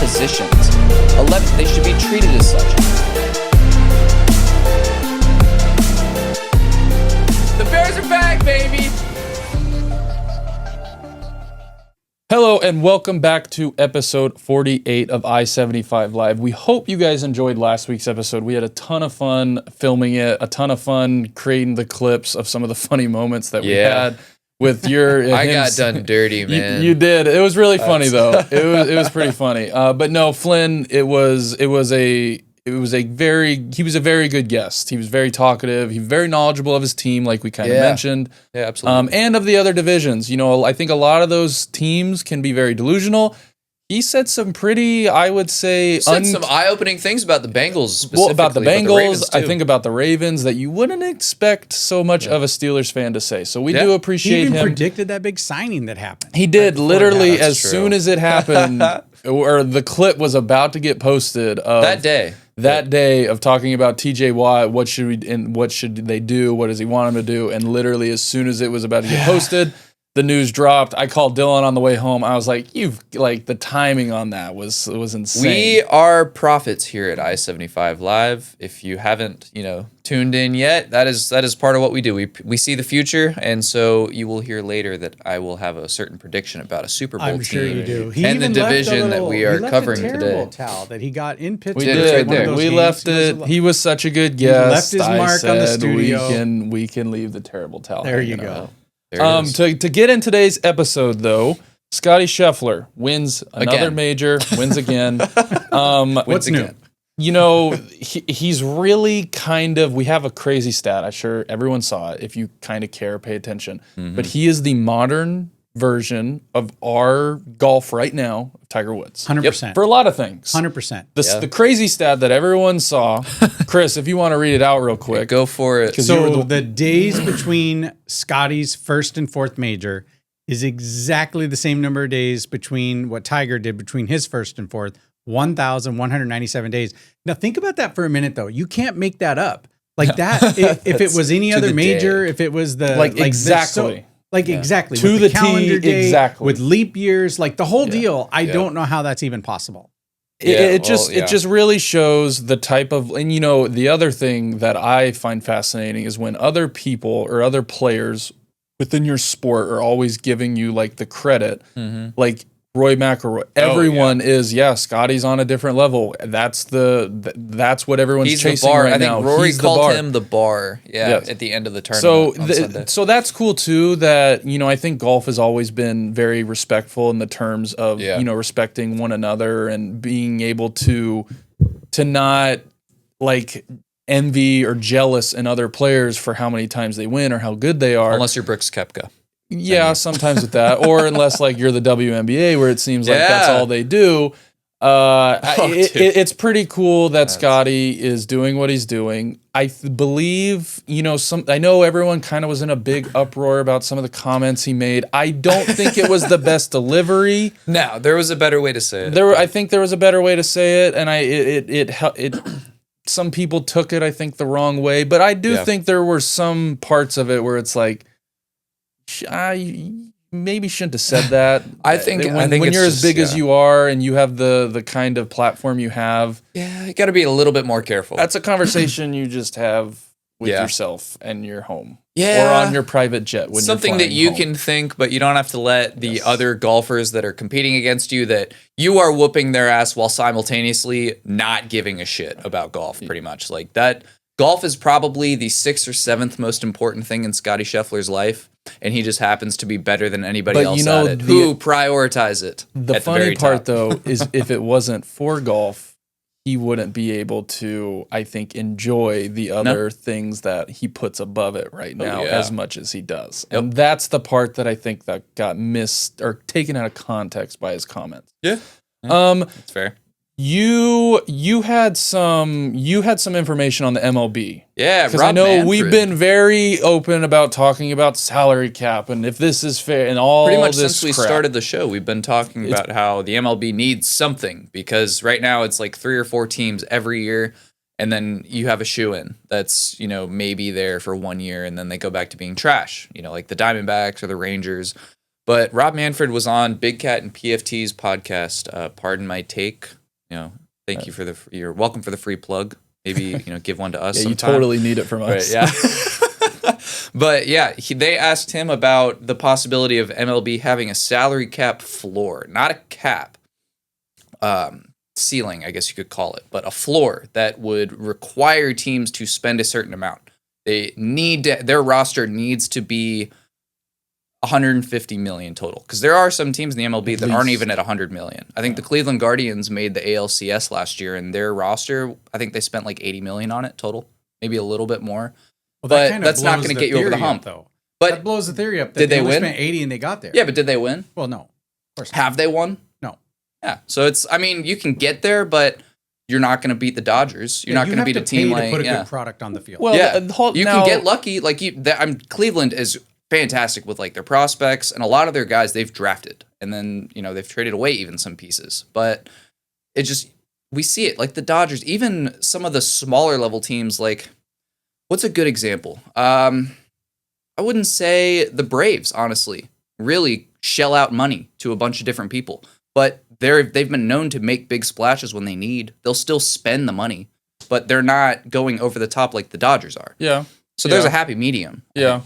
positions. 11th, they should be treated as such. The Bears are back, baby! Hello and welcome back to episode 48 of i75 Live. We hope you guys enjoyed last week's episode. We had a ton of fun filming it, a ton of fun creating the clips of some of the funny moments that we had with your... I got done dirty, man. You did. It was really funny, though. It was pretty funny. But no, Flynn, he was a very good guest. He was very talkative. He was very knowledgeable of his team, like we kind of mentioned. Yeah, absolutely. And of the other divisions. You know, I think a lot of those teams can be very delusional. He said some pretty, I would say... some eye-opening things about the Bengals specifically. Well, about the Bengals, I I think about the Ravens that you wouldn't expect so much of a Steelers fan to say. So we do appreciate him. He even predicted that big signing that happened. He did, literally, as soon as it happened, or the clip was about to get posted. That day of talking about TJ Watt, what should they do? What does he want him to do? And literally, as soon as it was about to get posted, the news dropped. I called Dylan on the way home. I was like, the timing on that was insane. We are prophets here at i75 Live. If you haven't, tuned in yet, that is part of what we do. We see the future, and so you will hear later that I will have a certain prediction about a Super Bowl team. I'm sure you do. And the division that we are covering today. He left a terrible towel that he got in Pittsburgh. We did. Right there. We left it. He was such a good guest. He left his mark on the studio. We can leave the terrible towel. There you go. To get in today's episode, though, Scottie Scheffler wins another major, wins again. What's new? He's really we have a crazy stat. I'm sure everyone saw it if you kind of care, pay attention. Mm-hmm. But he is the modern version of our golf right now, Tiger Woods. 100%. For a lot of things. 100%. The crazy stat that everyone saw, Chris, if you want to read it out real quick. Go for it. So the days between Scottie's first and fourth major is exactly the same number of days between what Tiger did between his first and fourth, 1,197 days. Now think about that for a minute, though. You can't make that up. Like that, if it was any other major, if it was the... exactly. Exactly. To with the calendar T, day, exactly. with leap years, like the whole deal. I don't know how that's even possible. It just really shows the type of, and the other thing that I find fascinating is when other people or other players within your sport are always giving you like the credit, like Roy McIlroy. Everyone is, Scottie's on a different level. That's what everyone's chasing right now. I think Rory called him the bar. At the end of the tournament on Sunday. So that's cool too. That I think golf has always been very respectful in the terms of respecting one another and being able to not like envy or jealous in other players for how many times they win or how good they are. Unless you're Brooks Koepka. Yeah, sometimes with that, or unless like you're the WNBA, where it seems like that's all they do. It's pretty cool that Scottie is doing what he's doing. I believe, I know everyone kind of was in a big uproar about some of the comments he made. I don't think it was the best delivery. No, there was a better way to say it. I think there was a better way to say it, and it some people took it, I think, the wrong way. But I do think there were some parts of it where it's like, I maybe shouldn't have said that. I think when you're as big as you are and you have the kind of platform you have, you got to be a little bit more careful. That's a conversation you just have with yourself and your home, or on your private jet. When something that you can think, but you don't have to let the other golfers that are competing against you that you are whooping their ass while simultaneously not giving a shit about golf. Pretty much like that. Golf is probably the 6th or 7th most important thing in Scottie Scheffler's life. And he just happens to be better than anybody else at it. Who prioritize it? The funny part, though, is if it wasn't for golf, he wouldn't be able to, I think, enjoy the other things that he puts above it right now as much as he does. And that's the part that I think that got missed or taken out of context by his comments. Yeah. That's fair. You had some information on the MLB. Yeah, because I know Manfred. We've been very open about talking about salary cap and if this is fair and all pretty much this since we started the show. We've been talking about how the MLB needs something because right now it's like 3 or 4 teams every year, and then you have a shoe-in that's maybe there for 1 year and then they go back to being trash. Like the Diamondbacks or the Rangers. But Rob Manfred was on Big Cat and PFT's podcast. Pardon my take. Thank you for you're welcome for the free plug. Maybe give one to us. Yeah, you totally need it from us. Right, yeah. But yeah, they asked him about the possibility of MLB having a salary cap floor, not a cap, ceiling, I guess you could call it, but a floor that would require teams to spend a certain amount. Their roster needs to be 150 million total, because there are some teams in the MLB that aren't even at 100 million. I think the Cleveland Guardians made the ALCS last year, and their roster, I think they spent like 80 million on it total, maybe a little bit more. Well, but that's not going to get you over the hump, though. But that blows the theory up. That did they win? Spent 80 and they got there. Yeah, but did they win? Well, no. Of course not. Have they won? No. Yeah. So you can get there, but you're not going to beat the Dodgers. You're not going to beat a team like put a good product on the field. Well, you can get lucky. Like Cleveland is fantastic with like their prospects, and a lot of their guys they've drafted, and then they've traded away even some pieces. But we see it like the Dodgers, even some of the smaller level teams. Like, what's a good example? I wouldn't say the Braves, honestly, really shell out money to a bunch of different people, but they've been known to make big splashes when they need. They'll still spend the money, but they're not going over the top like the Dodgers are. Yeah. So there's a happy medium. Yeah.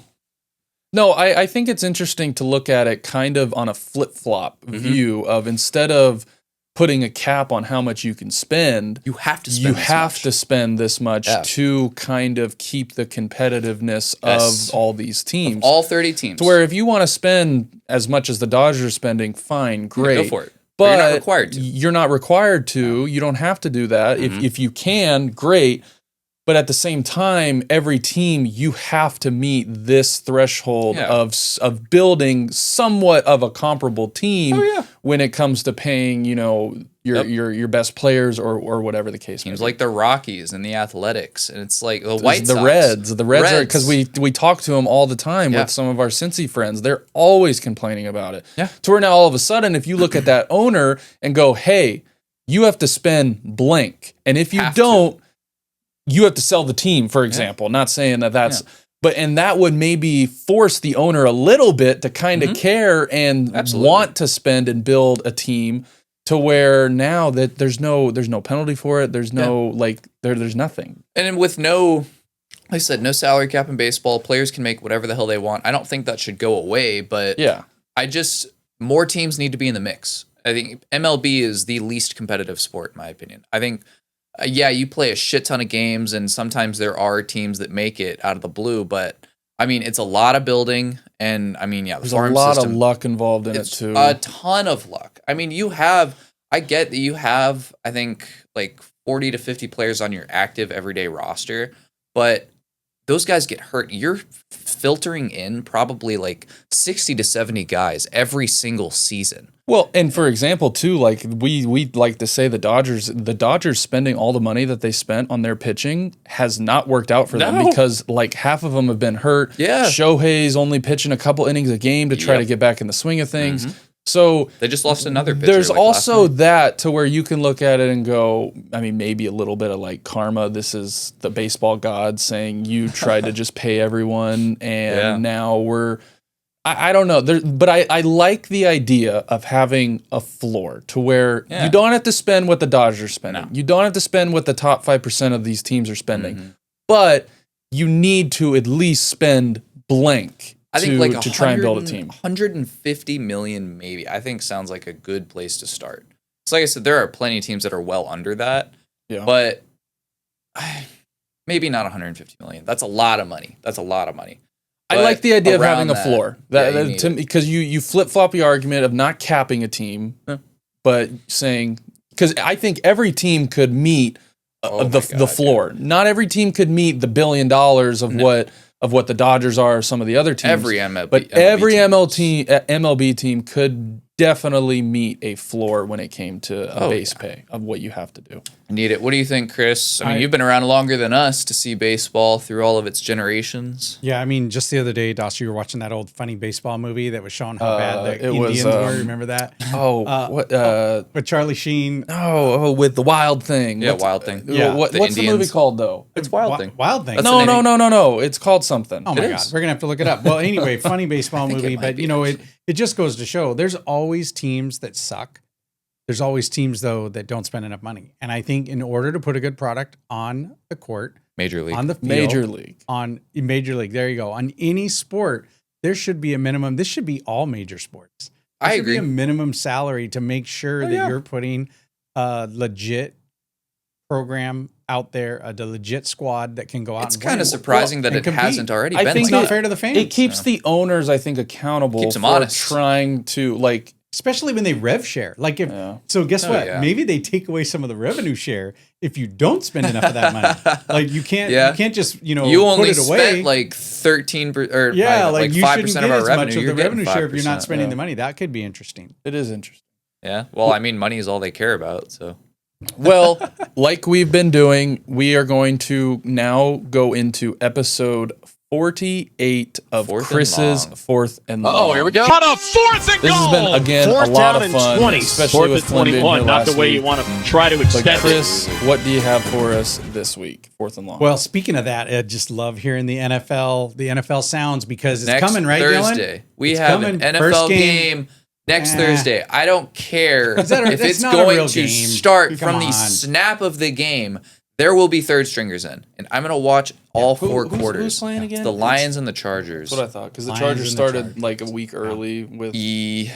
No, I think it's interesting to look at it kind of on a flip-flop view of, instead of putting a cap on how much you can spend, you have to spend this much to kind of keep the competitiveness of all these teams. Of all 30 teams. To where if you want to spend as much as the Dodgers are spending, fine, great. Go for it. But you're not required to. You're not required to. You don't have to do that. If you can, great. But at the same time, every team, you have to meet this threshold of building somewhat of a comparable team when it comes to paying, your best players or whatever the case may be. Teams like the Rockies and the Athletics, and it's like the White Sox. The Reds are, because we talk to them all the time with some of our Cincy friends. They're always complaining about it. Yeah. To where now all of a sudden, if you look at that owner and go, hey, you have to spend blank, and if you don't, you have to sell the team, for example. Not saying that's, but that would maybe force the owner a little bit to kind of care and want to spend and build a team, to where now that there's no penalty for it. There's no there's nothing. And with like I said, no salary cap in baseball, players can make whatever the hell they want. I don't think that should go away, but more teams need to be in the mix. I think MLB is the least competitive sport, in my opinion. I think you play a shit ton of games, and sometimes there are teams that make it out of the blue, but I mean, it's a lot of building, and I mean, there's a lot of luck involved in it too. A ton of luck. I mean, I get that you have, I think, like 40 to 50 players on your active everyday roster, but those guys get hurt. You're filtering in probably like 60 to 70 guys every single season. Well, and for example, too, like we like to say the Dodgers spending all the money that they spent on their pitching has not worked out for them, because like half of them have been hurt. Yeah. Shohei's only pitching a couple innings a game to try to get back in the swing of things. So they just lost another pitcher. There's also that, to where you can look at it and go, I mean, maybe a little bit of like karma. This is the baseball gods saying you tried to just pay everyone, and now I don't know. But I like the idea of having a floor, to where you don't have to spend what the Dodgers are spending. No. You don't have to spend what the top 5% of these teams are spending. But you need to at least spend blank. I think to try and build a team. 150 million maybe, I think, sounds like a good place to start. So like I said, there are plenty of teams that are well under that. Yeah. But maybe not 150 million. That's a lot of money. I like the idea of having a floor. Because you flip-flop the argument of not capping a team, but saying, because I think every team could meet the floor. Not every team could meet the $1 billion of what the Dodgers are, or some of the other teams. Every MLB, but every MLB team could definitely meet a floor when it came to a base pay of what you have to do. Need it. What do you think, Chris? I mean, you've been around longer than us to see baseball through all of its generations. Yeah, I mean, just the other day, Dawson, you were watching that old funny baseball movie that was showing how bad the Indians were. Remember that? With Charlie Sheen. With the Wild Thing. Yeah, Wild Thing. Yeah. What's the movie called, though? It's Wild Thing. Wild Thing. No. It's called something. Oh my God, we're gonna have to look it up. Well, anyway, funny baseball movie, but it it just goes to show there's always teams that suck. There's always teams, though, that don't spend enough money. And I think in order to put a good product on the court, Major League, on the field, Major League, there you go. On any sport, there should be a minimum. This should be all major sports. There should be a minimum salary to make sure that you're putting a legit program out there, a legit squad that can go out. It's kind of surprising that it hasn't already been. I think it's not fair to the fans. It keeps the owners, I think, accountable keeps them for honest. trying to like. Especially when they rev share. Like if so guess what? Yeah. Maybe they take away some of the revenue share if you don't spend enough of that money. Like you can't just, you only put it away. Spent like 13 or like 5% of our revenue. Much of the revenue share if you're not spending the money. That could be interesting. It is interesting. Yeah. Well, I mean, money is all they care about, so. Well, like we've been doing, we are going to now go into episode 48 of Chris's Fourth and Long. Oh, here we go. On a fourth and goal. This has been, again, a lot of fun, 20. especially with 21, not the way you want to try to extend it. Chris, what do you have for us this week, Fourth and Long? Well, speaking of that, I just love hearing the NFL sounds because it's coming, right, Thursday. Dylan? We have an NFL game next Thursday. I don't care if it's going to start from the snap of the game. There will be third stringers in, and I'm going to watch all four quarters. Who's playing again? The Lions and the Chargers. That's what I thought, because the Chargers started like a week early with. They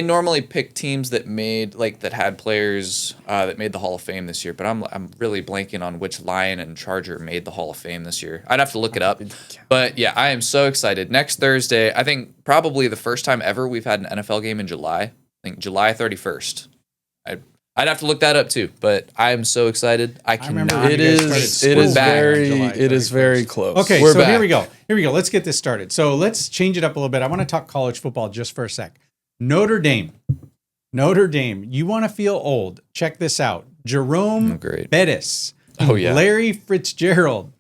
normally pick teams that had players that made the Hall of Fame this year, but I'm really blanking on which Lion and Charger made the Hall of Fame this year. I'd have to look it up, but yeah, I am so excited. Next Thursday, I think probably the first time ever we've had an NFL game in July. I think July 31st. I'd have to look that up too, but I am so excited. I cannot. It is very close. Okay, so here we go. Let's get this started. So let's change it up a little bit. I want to talk college football just for a sec. Notre Dame. You want to feel old? Check this out. Jerome Bettis. Oh yeah. Larry Fitzgerald.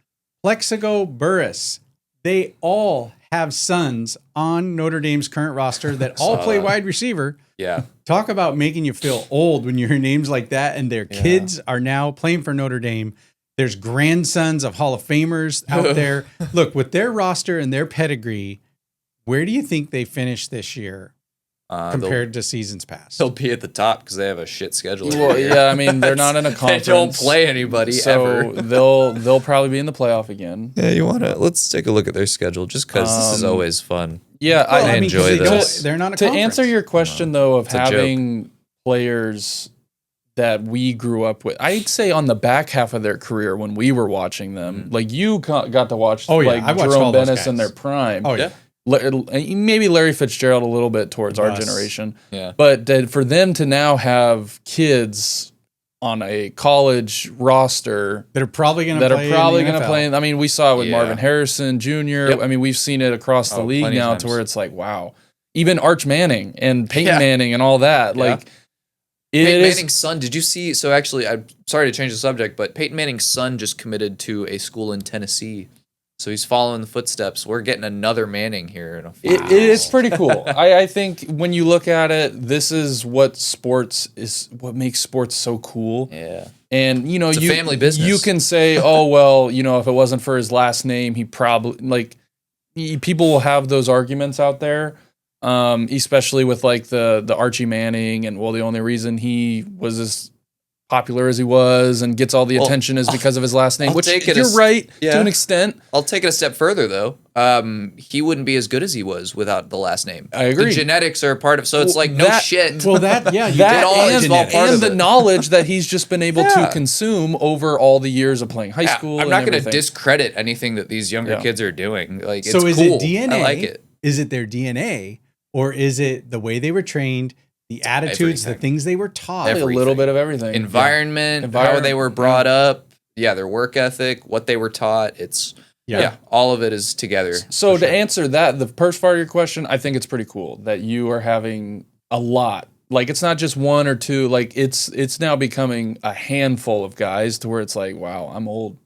Plexico Burris. They all have sons on Notre Dame's current roster that all play wide receiver. Yeah. Talk about making you feel old when you hear names like that, and their kids are now playing for Notre Dame. There's grandsons of Hall of Famers out there. Look, with their roster and their pedigree, where do you think they finish this year compared to seasons past? They'll be at the top because they have a shit schedule. Well, yeah, I mean, they're not in a conference. They don't play anybody ever. They'll probably be in the playoff again. Yeah, let's take a look at their schedule just because this is always fun. Yeah, I enjoy this. They're not a to conference. answer your question, though, of having players that we grew up with, I'd say on the back half of their career when we were watching them, like you got to watch Jerome Bettis in their prime. Oh, yeah. Maybe Larry Fitzgerald a little bit towards our generation. Yeah. But for them to now have kids on a college roster that are probably going to play. I mean, we saw it with Marvin Harrison Jr. Yep. I mean, we've seen it across the league now to where it's like, wow. Even Arch Manning and Peyton Manning and all that. Yeah. Like, Peyton Manning's son, did you see? So actually, I'm sorry to change the subject, but Peyton Manning's son just committed to a school in Tennessee. So he's following the footsteps. We're getting another Manning here. It is pretty cool. I think when you look at it, this is what makes sports so cool. Yeah. And, it's a family business. You can say, oh, well, if it wasn't for his last name, he probably, people will have those arguments out there, especially with, the Archie Manning and, the only reason he was as popular as he was and gets all the attention is because of his last name, which you're right to an extent. I'll take it a step further, though. He wouldn't be as good as he was without the last name. I agree. The genetics are a part of, so it's like, shit. Well, the knowledge that he's just been able to consume over all the years of playing high school. I'm not going to discredit anything that these younger kids are doing. It's so is cool. it DNA? I like it. Is it their DNA, or is it the way they were trained? The attitudes, the things they were taught. A little bit of everything. Environment, how they were brought up. Yeah, their work ethic, what they were taught. It's all of it is together. So to answer that, the first part of your question, I think it's pretty cool that you are having a lot. Like, it's not just one or two. Like, it's now becoming a handful of guys to where it's like, wow, I'm old.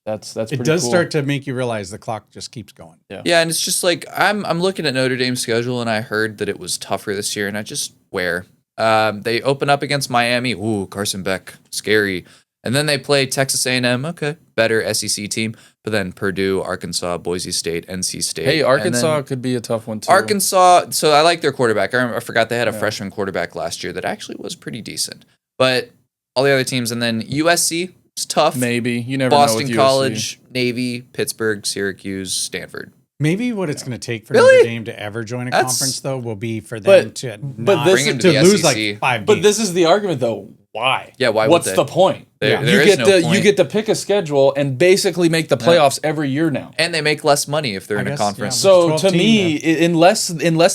That's pretty cool. It does start to make you realize the clock just keeps going. Yeah, and it's just like I'm looking at Notre Dame's schedule, and I heard that it was tougher this year, and I just they open up against Miami. Ooh, Carson Beck, scary. And then they play Texas A&M. Okay, better SEC team. But then Purdue, Arkansas, Boise State, NC State. Hey, Arkansas could be a tough one too. Arkansas, so I like their quarterback. I forgot they had a freshman quarterback last year that actually was pretty decent. But all the other teams, and then USC is tough. Maybe. You never Boston know with College, Navy, Pittsburgh, Syracuse, Stanford. Maybe what it's going to take for Notre Dame to ever join a conference, though, will be for them to lose like 5 But games. this is the argument, though. Why? Yeah, why? What's the point? You get to pick a schedule and basically make the playoffs every year now, and they make less money if they're in a conference. So to me, unless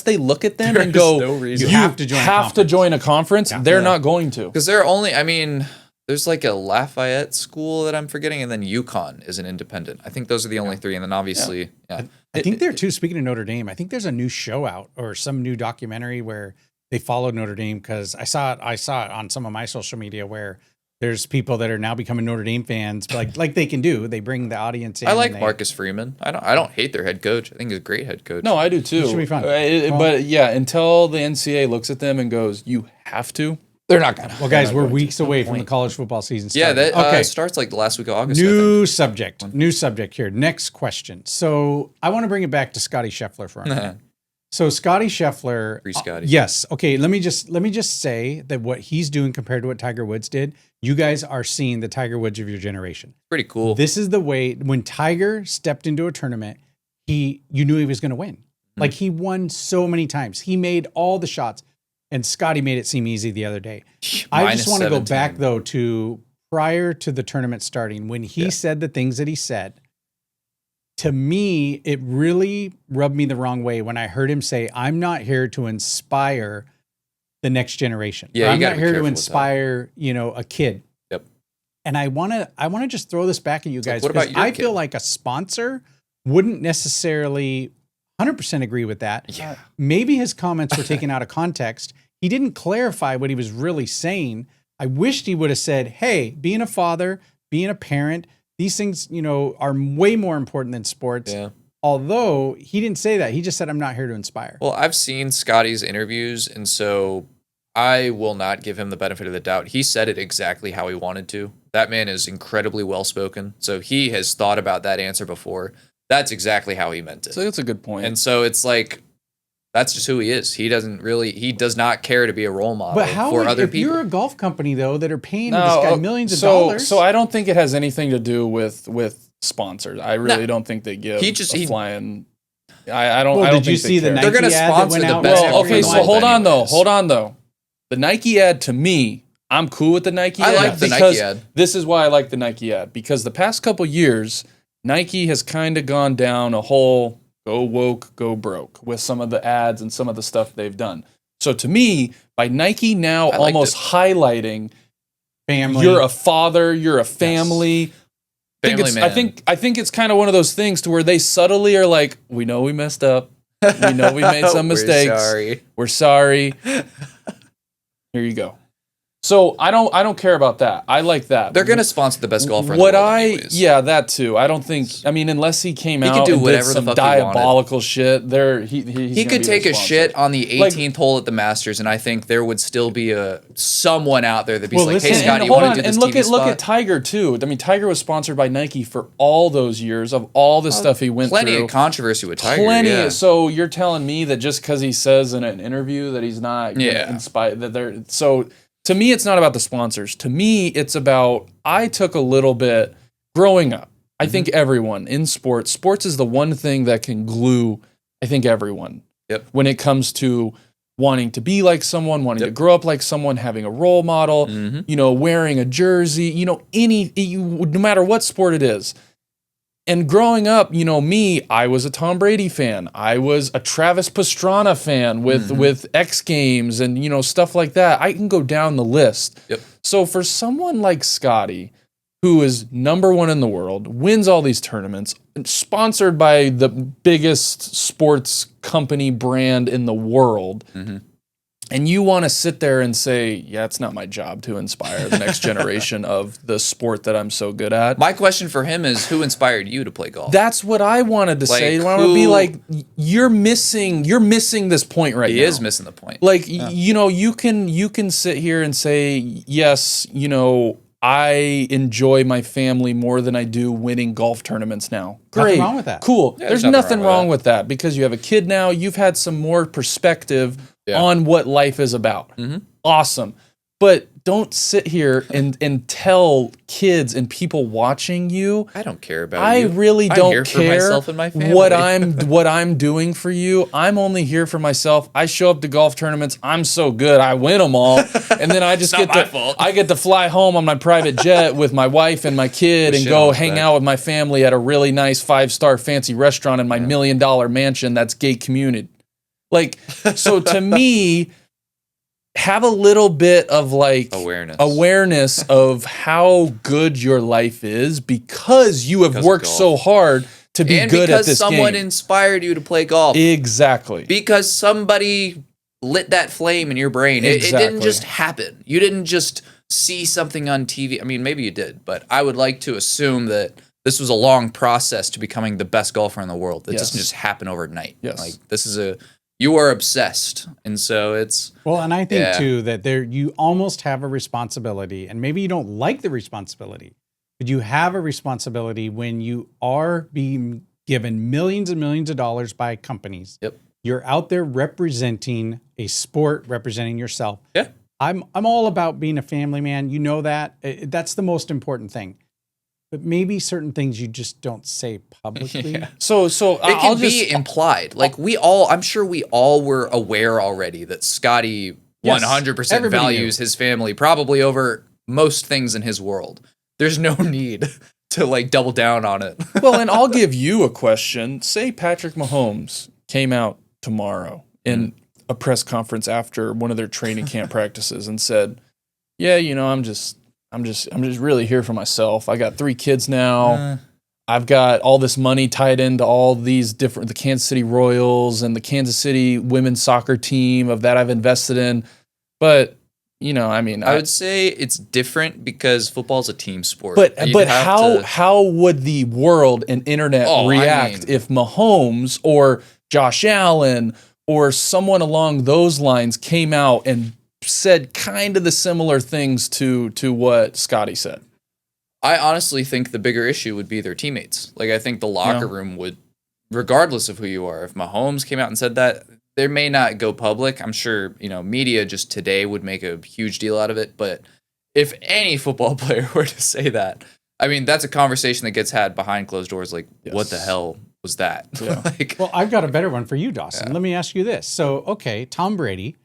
they look at them and go, you have to join a conference, they're not going to, because they're only. I mean, there's like a Lafayette school that I'm forgetting, and then UConn is an independent. I think those are the only three, and then obviously, I think there too. Speaking of Notre Dame, I think there's a new show out or some new documentary where they followed Notre Dame, because I saw it on some of my social media where there's people that are now becoming Notre Dame fans, like they can do. They bring the audience in. I like Marcus Freeman. I don't hate their head coach. I think he's a great head coach. No, I do too. It should be fun. But yeah, until the NCAA looks at them and goes, "You have to," they're not gonna. Well, guys, we're weeks away from the college football season starting. Yeah, that starts like the last week of August. New subject here. Next question. So I want to bring it back to Scottie Scheffler for a minute. So Scottie Scheffler, Free Scotty. Yes. Okay. Let me just say that what he's doing compared to what Tiger Woods did, you guys are seeing the Tiger Woods of your generation. Pretty cool. This is the way when Tiger stepped into a tournament, you knew he was going to win. Like he won so many times. He made all the shots, and Scottie made it seem easy the other day. I just want to go back though to prior to the tournament starting when he said the things that he said. To me, it really rubbed me the wrong way when I heard him say, "I'm not here to inspire the next generation. Yeah, I'm not here to inspire, a kid." Yep. And I want to just throw this back at you guys, what about because I feel like a sponsor wouldn't necessarily 100% agree with that. Yeah. Maybe his comments were taken out of context. He didn't clarify what he was really saying. I wished he would have said, "Hey, being a father, being a parent, these things, are way more important than sports." Yeah. Although he didn't say that. He just said, "I'm not here to inspire." Well, I've seen Scottie's interviews, and so I will not give him the benefit of the doubt. He said it exactly how he wanted to. That man is incredibly well-spoken, so he has thought about that answer before. That's exactly how he meant it. So that's a good point. And so it's like, that's just who he is. He does not care to be a role model for other people. If you're a golf company, though, that are paying this guy millions of dollars. So I don't think it has anything to do with sponsors. I really don't think they give a flying. I don't. Well, I don't did you see the Nike they're going to ad sponsor that went the out? best. Well, okay, so hold on anyways. though. The Nike ad, to me, I'm cool with the Nike ad. I like the Nike ad. This is why I like the Nike ad, because the past couple years, Nike has kind of gone down a whole go woke, go broke with some of the ads and some of the stuff they've done. So to me, by Nike now almost highlighting family, you're a father, you're a family. Family I think it's kind of one of those things to where they subtly are like, "We know we messed up. We know we made some mistakes. We're sorry. Here you go." So I don't care about that. I like that. They're going to sponsor the best golfer in the world anyways. Yeah, that too. I don't think. I mean, unless he came out do and whatever did some the fuck diabolical shit, he could take a shit on the 18th hole at the Masters, and I think there would still be someone out there that'd be like, "Hey, Scottie, you want to do this TV spot?" Look at Tiger too. I mean, Tiger was sponsored by Nike for all those years of all the stuff he went through. Plenty of controversy with Tiger. Yeah. So you're telling me that just because he says in an interview that he's not inspired, that they're so. To me, it's not about the sponsors. To me, it's about, I took a little bit growing up. I think everyone in sports is the one thing that can glue, I think, everyone. Yep. When it comes to wanting to be like someone, wanting to grow up like someone, having a role model, wearing a jersey, no matter what sport it is. And growing up, I was a Tom Brady fan. I was a Travis Pastrana fan with X Games and, stuff like that. I can go down the list. Yep. So for someone like Scottie, who is #1 in the world, wins all these tournaments, sponsored by the biggest sports company brand in the world, and you want to sit there and say, "Yeah, it's not my job to inspire the next generation of the sport that I'm so good at." My question for him is, who inspired you to play golf? That's what I wanted to say. I want to be like, you're missing this point right now. He is missing the point. Like, you can sit here and say, yes, I enjoy my family more than I do winning golf tournaments now. Great. Nothing wrong with that. Cool. Yeah, there's nothing wrong with that because you have a kid now. You've had some more perspective on what life is about. Awesome. But don't sit here and tell kids and people watching you. I don't care about I you. really don't I'm here care for myself and my family. what I'm doing for you. I'm only here for myself. I show up to golf tournaments. I'm so good. I win them all. And then I just get to fly home on my private jet with my wife and my kid and go hang out with my family at a really nice 5-star fancy restaurant in my $1 million mansion that's gate commuted. Like, so to me, have a little bit of like awareness of how good your life is because you have worked so hard to be good at this game. Because someone inspired you to play golf. Exactly. Because somebody lit that flame in your brain. It didn't just happen. You didn't just see something on TV. I mean, maybe you did, but I would like to assume that this was a long process to becoming the best golfer in the world. It doesn't just happen overnight. Yes. Like this is you are obsessed, and so it's and I think too that you almost have a responsibility, and maybe you don't like the responsibility, but you have a responsibility when you are being given millions and millions of dollars by companies. Yep, you're out there representing a sport, representing yourself. Yeah, I'm all about being a family man. You know that that's the most important thing. But maybe certain things you just don't say publicly. Yeah. So it can be implied. Like I'm sure we all were aware already that Scottie 100% values his family probably over most things in his world. There's no need to like double down on it. Well, and I'll give you a question. Say Patrick Mahomes came out tomorrow in a press conference after one of their training camp practices and said, "Yeah, I'm just really here for myself. I got 3 kids now. I've got all this money tied into all these the Kansas City Royals and the Kansas City women's soccer team of that I've invested in." But, I would say it's different because football's a team sport. But how would the world and internet react if Mahomes or Josh Allen or someone along those lines came out and said kind of the similar things to what Scottie said? I honestly think the bigger issue would be their teammates. Like, I think the locker room would, regardless of who you are, if Mahomes came out and said that, they may not go public. I'm sure, media just today would make a huge deal out of it. But if any football player were to say that, I mean, that's a conversation that gets had behind closed doors. Like, what the hell was that? Yeah. Well, I've got a better one for you, Dawson. Let me ask you this. So, okay, Tom Brady,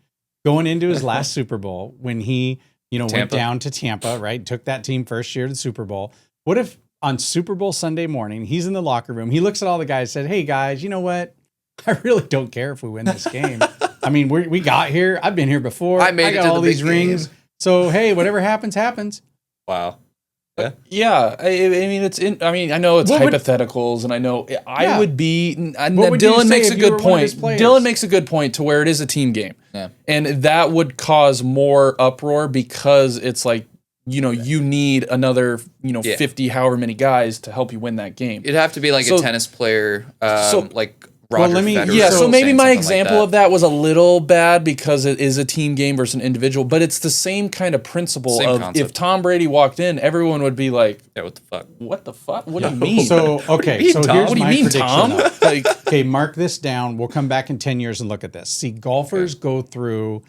going into his last Super Bowl when he, went down to Tampa, right? Took that team first year to the Super Bowl. What if on Super Bowl Sunday morning, he's in the locker room, he looks at all the guys, said, "Hey guys, you know what? I really don't care if we win this game. I mean, we got here. I've been here before. I got all these rings. So hey, whatever happens, happens." Wow. Yeah, I mean, I know it's hypotheticals, and I know I would be. Dylan makes a good point. Dylan makes a good point to where it is a team game, and that would cause more uproar because it's like you need another 50 however many guys to help you win that game. It'd have to be like a tennis player, like Roger Federer. Yeah, so maybe my example of that was a little bad because it is a team game versus an individual, but it's the same kind of principle concept. If Tom Brady walked in, everyone would be like, "Yeah, what the fuck? What the fuck? What do you mean?" So, okay, here's what do you mean, Tom? Okay, mark this down. We'll come back in 10 years and look at this. See, golfers go through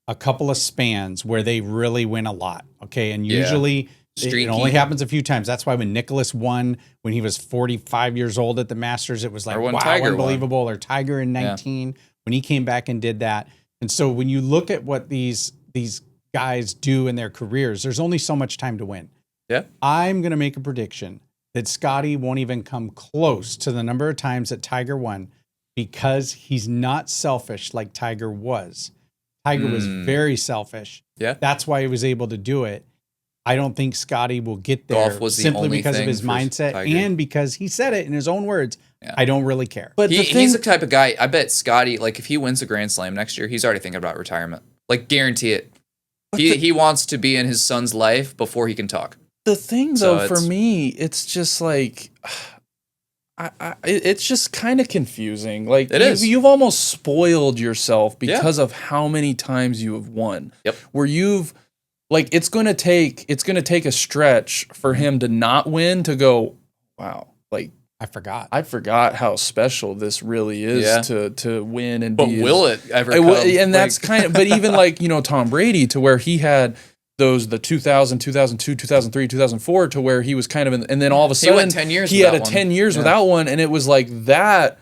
a couple of spans where they really win a lot, okay? And usually it only happens a few times. That's why when Nicholas won when he was 45 years old at the Masters, it was like, wow, Tiger unbelievable. Won. Or Tiger in 19 when he came back and did that. And so when you look at what these guys do in their careers, there's only so much time to win. Yeah. I'm going to make a prediction that Scottie won't even come close to the number of times that Tiger won because he's not selfish like Tiger was. Tiger was very selfish. Yeah. That's why he was able to do it. I don't think Scottie will get there simply because of his mindset and because he said it in his own words. Yeah. I don't really care. But he's the type of guy, I bet Scottie, like if he wins a Grand Slam next year, he's already thinking about retirement. Like guarantee it. He wants to be in his son's life before he can talk. The thing though, for me, it's just like, it's just kind of confusing. Like you've almost spoiled yourself because of how many times you have won. Yep. Where you've like it's going to take a stretch for him to not win to go, wow, like I forgot how special this really is to win and but be. Will it ever come? And that's kind of, but even like, Tom Brady, to where he had the 2000, 2002, 2003, 2004, to where he was kind of and then all of a sudden he went 10 years he had without 10 years without one, and it was like that.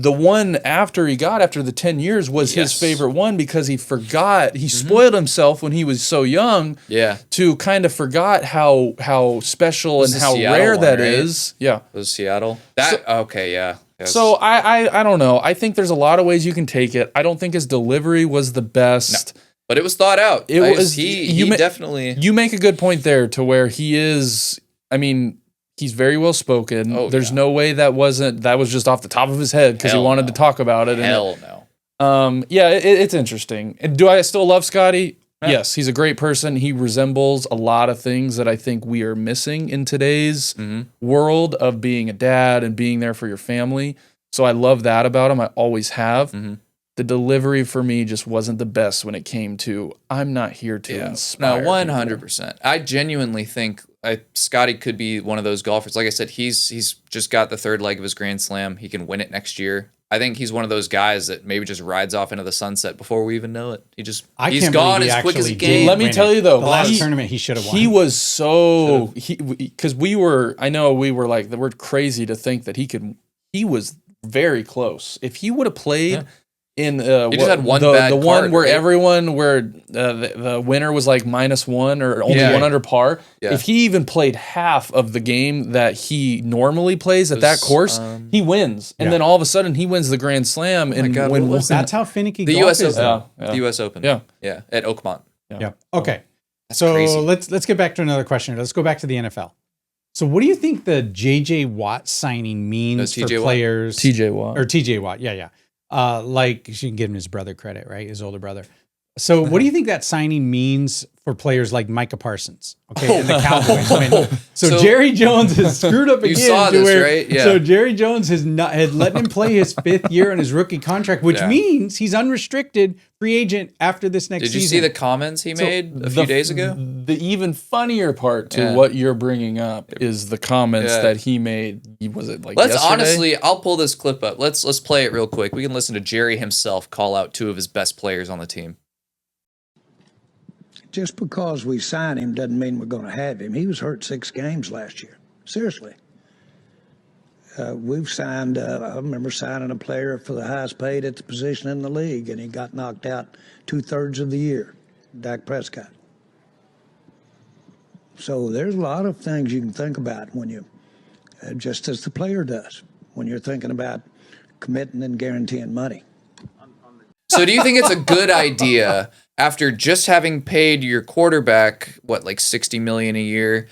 The one after the 10 years was his favorite one, because he spoiled himself when he was so young. Yeah. To kind of forgot how special and how Seattle rare one, that right? is. Yeah. It was Seattle. Okay, yeah. Yes. So I don't know. I think there's a lot of ways you can take it. I don't think his delivery was the best. No, but it was thought out. He definitely. You make a good point there, to where he is. I mean, he's very well spoken. There's no way that was just off the top of his head because he wanted to talk about it. Hell no. It's interesting. And do I still love Scottie? Yeah. Yes, he's a great person. He resembles a lot of things that I think we are missing in today's world of being a dad and being there for your family. So I love that about him. I always have. The delivery for me just wasn't the best when it came to, I'm not here to inspire. No, 100%. I genuinely think Scottie could be one of those golfers. Like I said, he's just got the third leg of his Grand Slam. He can win it next year. I think he's one of those guys that maybe just rides off into the sunset before we even know it. He's gone as quick as he came. Let me tell you though, the last tournament he should have won. He was so because we were like, we're crazy to think that he was very close. If he would have played in just had one the bad one card, where right? everyone the winner was like -1 or only one under par. Yeah. If he even played half of the game that he normally plays at that course, he wins. And then all of a sudden he wins the Grand Slam. That's how finicky the golf U.S. is. Open. The U.S. Open. Yeah, at Oakmont. Yeah. Okay. So crazy. let's get back to another question. Let's go back to the NFL. So what do you think the J.J. Watt signing means for players? T.J. Watt. Or T.J. Watt. Yeah. Like, you can give him his brother credit, right? His older brother. So what do you think that signing means for players like Micah Parsons? Okay, and the Cowboys. So Jerry Jones has screwed up again. You saw this, right? Yeah. So Jerry Jones had let him play his 5th year on his rookie contract, which means he's unrestricted free agent after this next season. Did you see the comments he made a few days ago? The even funnier part to what you're bringing up is the comments that he made. Was it like yesterday? Honestly, I'll pull this clip up. Let's play it real quick. We can listen to Jerry himself call out 2 of his best players on the team. Just because we signed him doesn't mean we're going to have him. He was hurt 6 games last year. Seriously. We've signed, I remember signing a player for the highest paid at the position in the league, and he got knocked out 2/3 of the year, Dak Prescott. So there's a lot of things you can think about when you, just as the player does, when you're thinking about committing and guaranteeing money. So do you think it's a good idea, after just having paid your quarterback, like $60 million a year,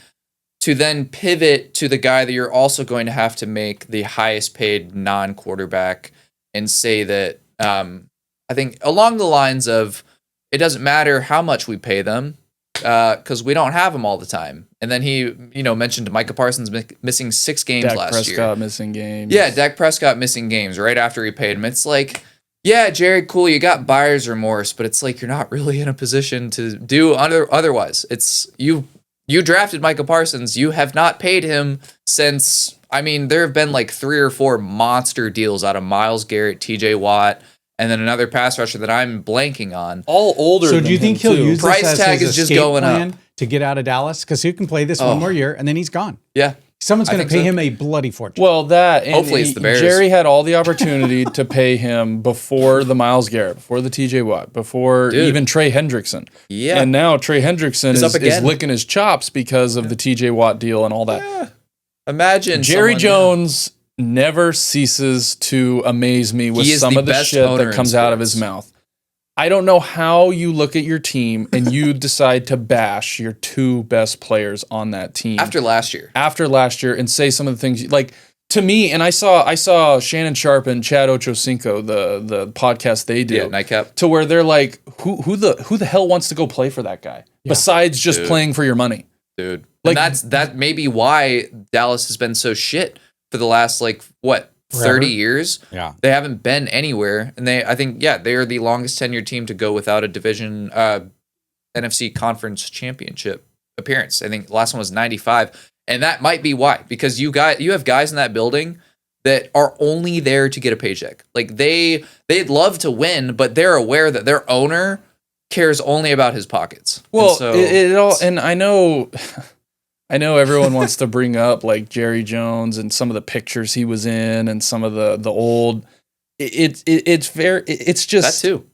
to then pivot to the guy that you're also going to have to make the highest paid non-quarterback, and say that, I think along the lines of, it doesn't matter how much we pay them, because we don't have them all the time. And then he, mentioned Micah Parsons missing 6 games last year. Dak Prescott missing games. Yeah, Dak Prescott missing games right after he paid him. It's like, yeah, Jerry, cool, you got buyer's remorse, but it's like you're not really in a position to do otherwise. It's you drafted Micah Parsons. You have not paid him since, there have been like 3 or 4 monster deals out of Myles Garrett, TJ Watt, and then another pass rusher that I'm blanking on. All older. So do you think he'll use price this tag as is just escape going plan up to get out of Dallas? Because he can play this one more year, and then he's gone. Yeah. Someone's going to pay him a bloody fortune. Well, hopefully it's the Bears. Jerry had all the opportunity to pay him before the Myles Garrett, before the TJ Watt, before even Trey Hendrickson. Yeah. And now Trey Hendrickson is licking his chops because of the TJ Watt deal and all that. Yeah. Imagine Jerry Jones never ceases to amaze me with some of the shit that comes out of his mouth. I don't know how you look at your team and you decide to bash your 2 best players on that team after last year, and say some of the things like to me. And I saw Shannon Sharp and Chad Ochocinco, the podcast they do, Nightcap, to where they're like, who the hell wants to go play for that guy besides just playing for your money, dude? Like, and that may be why Dallas has been so shit for the last 30 years. Yeah. They haven't been anywhere. And they are the longest tenured team to go without a division, NFC Conference Championship appearance. I think the last one was 95. And that might be why, because you have guys in that building that are only there to get a paycheck. Like they'd love to win, but they're aware that their owner cares only about his pockets. Well, and I know everyone wants to bring up like Jerry Jones and some of the pictures he was in and some of the old. It's just that too.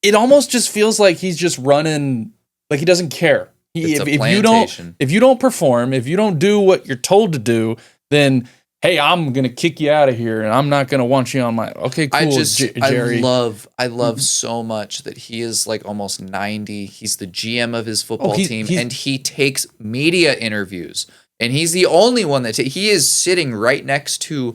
It almost just feels like he's just running, like he doesn't care. If you don't perform, if you don't do what you're told to do, then hey, I'm gonna kick you out of here, and I'm not gonna want you on my. Okay, cool, Jerry. I love so much that he is like almost 90. He's the GM of his football team, and he takes media interviews, and he's the only one that he is sitting right next to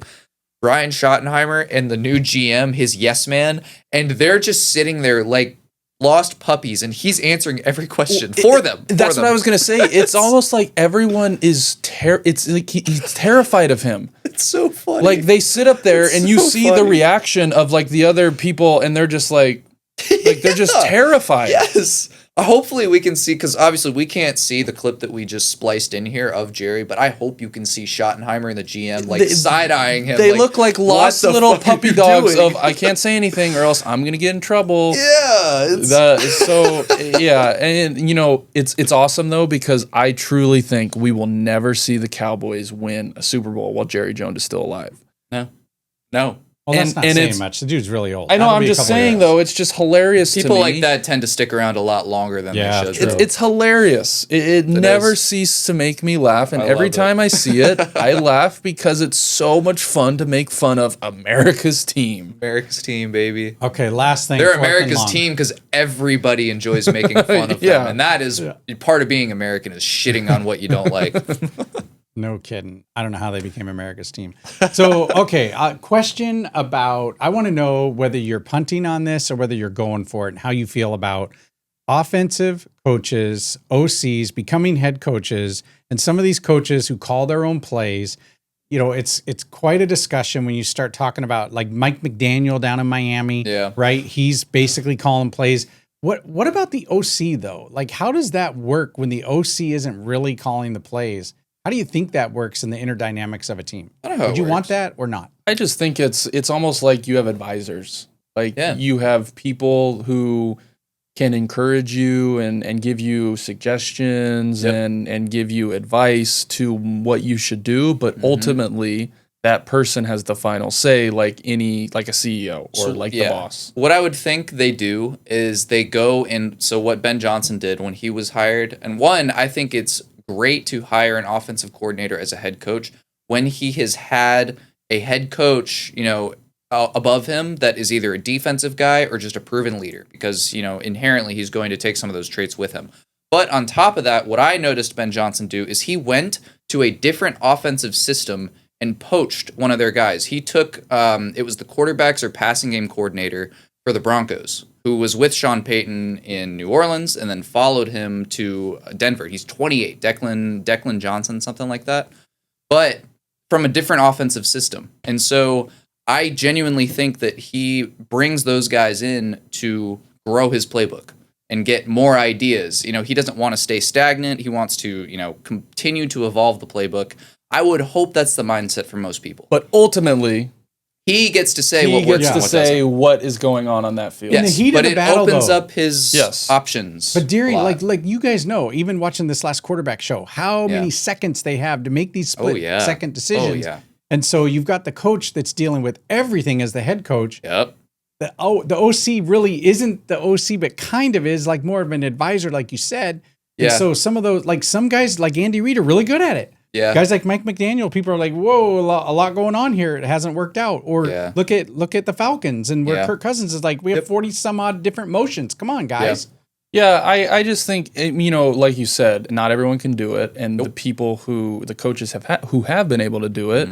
Brian Schottenheimer and the new GM, his yes man, and they're just sitting there like lost puppies, and he's answering every question for them. That's what I was gonna say. It's almost like everyone is it's like he's terrified of him. It's so funny. Like they sit up there and you see the reaction of like the other people, and they're just like they're just terrified. Yes. Hopefully we can see, because obviously we can't see the clip that we just spliced in here of Jerry, but I hope you can see Schottenheimer and the GM like side-eyeing him. They look like lost little puppy dogs of I can't say anything or else I'm gonna get in trouble. Yeah. And you know, it's awesome though, because I truly think we will never see the Cowboys win a Super Bowl while Jerry Jones is still alive. No. Well, that's not saying much. The dude's really old. I know. I'm just saying, though, it's just hilarious to me. People like that tend to stick around a lot longer than they should. It's hilarious. It never ceases to make me laugh. And every time I see it, I laugh because it's so much fun to make fun of America's team. America's team, baby. Okay, last thing. They're America's team because everybody enjoys making fun of them. And that is part of being American, is shitting on what you don't like. No kidding. I don't know how they became America's team. So, okay, question about, I want to know whether you're punting on this or whether you're going for it, and how you feel about offensive coaches, OCs, becoming head coaches, and some of these coaches who call their own plays. You know, it's quite a discussion when you start talking about like Mike McDaniel down in Miami, right? He's basically calling plays. What about the OC though? Like, how does that work when the OC isn't really calling the plays? How do you think that works in the inner dynamics of a team? I don't know. Would you want that or not? I just think it's almost like you have advisors. Like you have people who can encourage you and give you suggestions and give you advice to what you should do, but ultimately that person has the final say, like a CEO or the boss. What I would think they do is they go and, so what Ben Johnson did when he was hired, and one, I think it's great to hire an offensive coordinator as a head coach when he has had a head coach, above him that is either a defensive guy or just a proven leader, because, inherently he's going to take some of those traits with him. But on top of that, what I noticed Ben Johnson do is he went to a different offensive system and poached one of their guys. He took, it was the quarterbacks or passing game coordinator for the Broncos, who was with Sean Payton in New Orleans and then followed him to Denver. He's 28, Declan Johnson, something like that, but from a different offensive system. And so I genuinely think that he brings those guys in to grow his playbook and get more ideas. He doesn't want to stay stagnant. He wants to, continue to evolve the playbook. I would hope that's the mindset for most people. But ultimately, he gets to say what works and what doesn't. What is going on that field. In the heat of the battle, it opens up his options. But Deary, like you guys know, even watching this last quarterback show, how many seconds they have to make these split-second decisions. Oh, yeah. And so you've got the coach that's dealing with everything as the head coach. Yep. The OC really isn't the OC, but kind of is, like more of an advisor, like you said. And so some of those, like some guys like Andy Reid are really good at it. Yeah. Guys like Mike McDaniel, people are like, whoa, a lot going on here. It hasn't worked out. Or look at the Falcons and where Kirk Cousins is like, we have 40 some odd different motions. Come on, guys. Yeah, I just think, like you said, not everyone can do it. And the people the coaches who have been able to do it,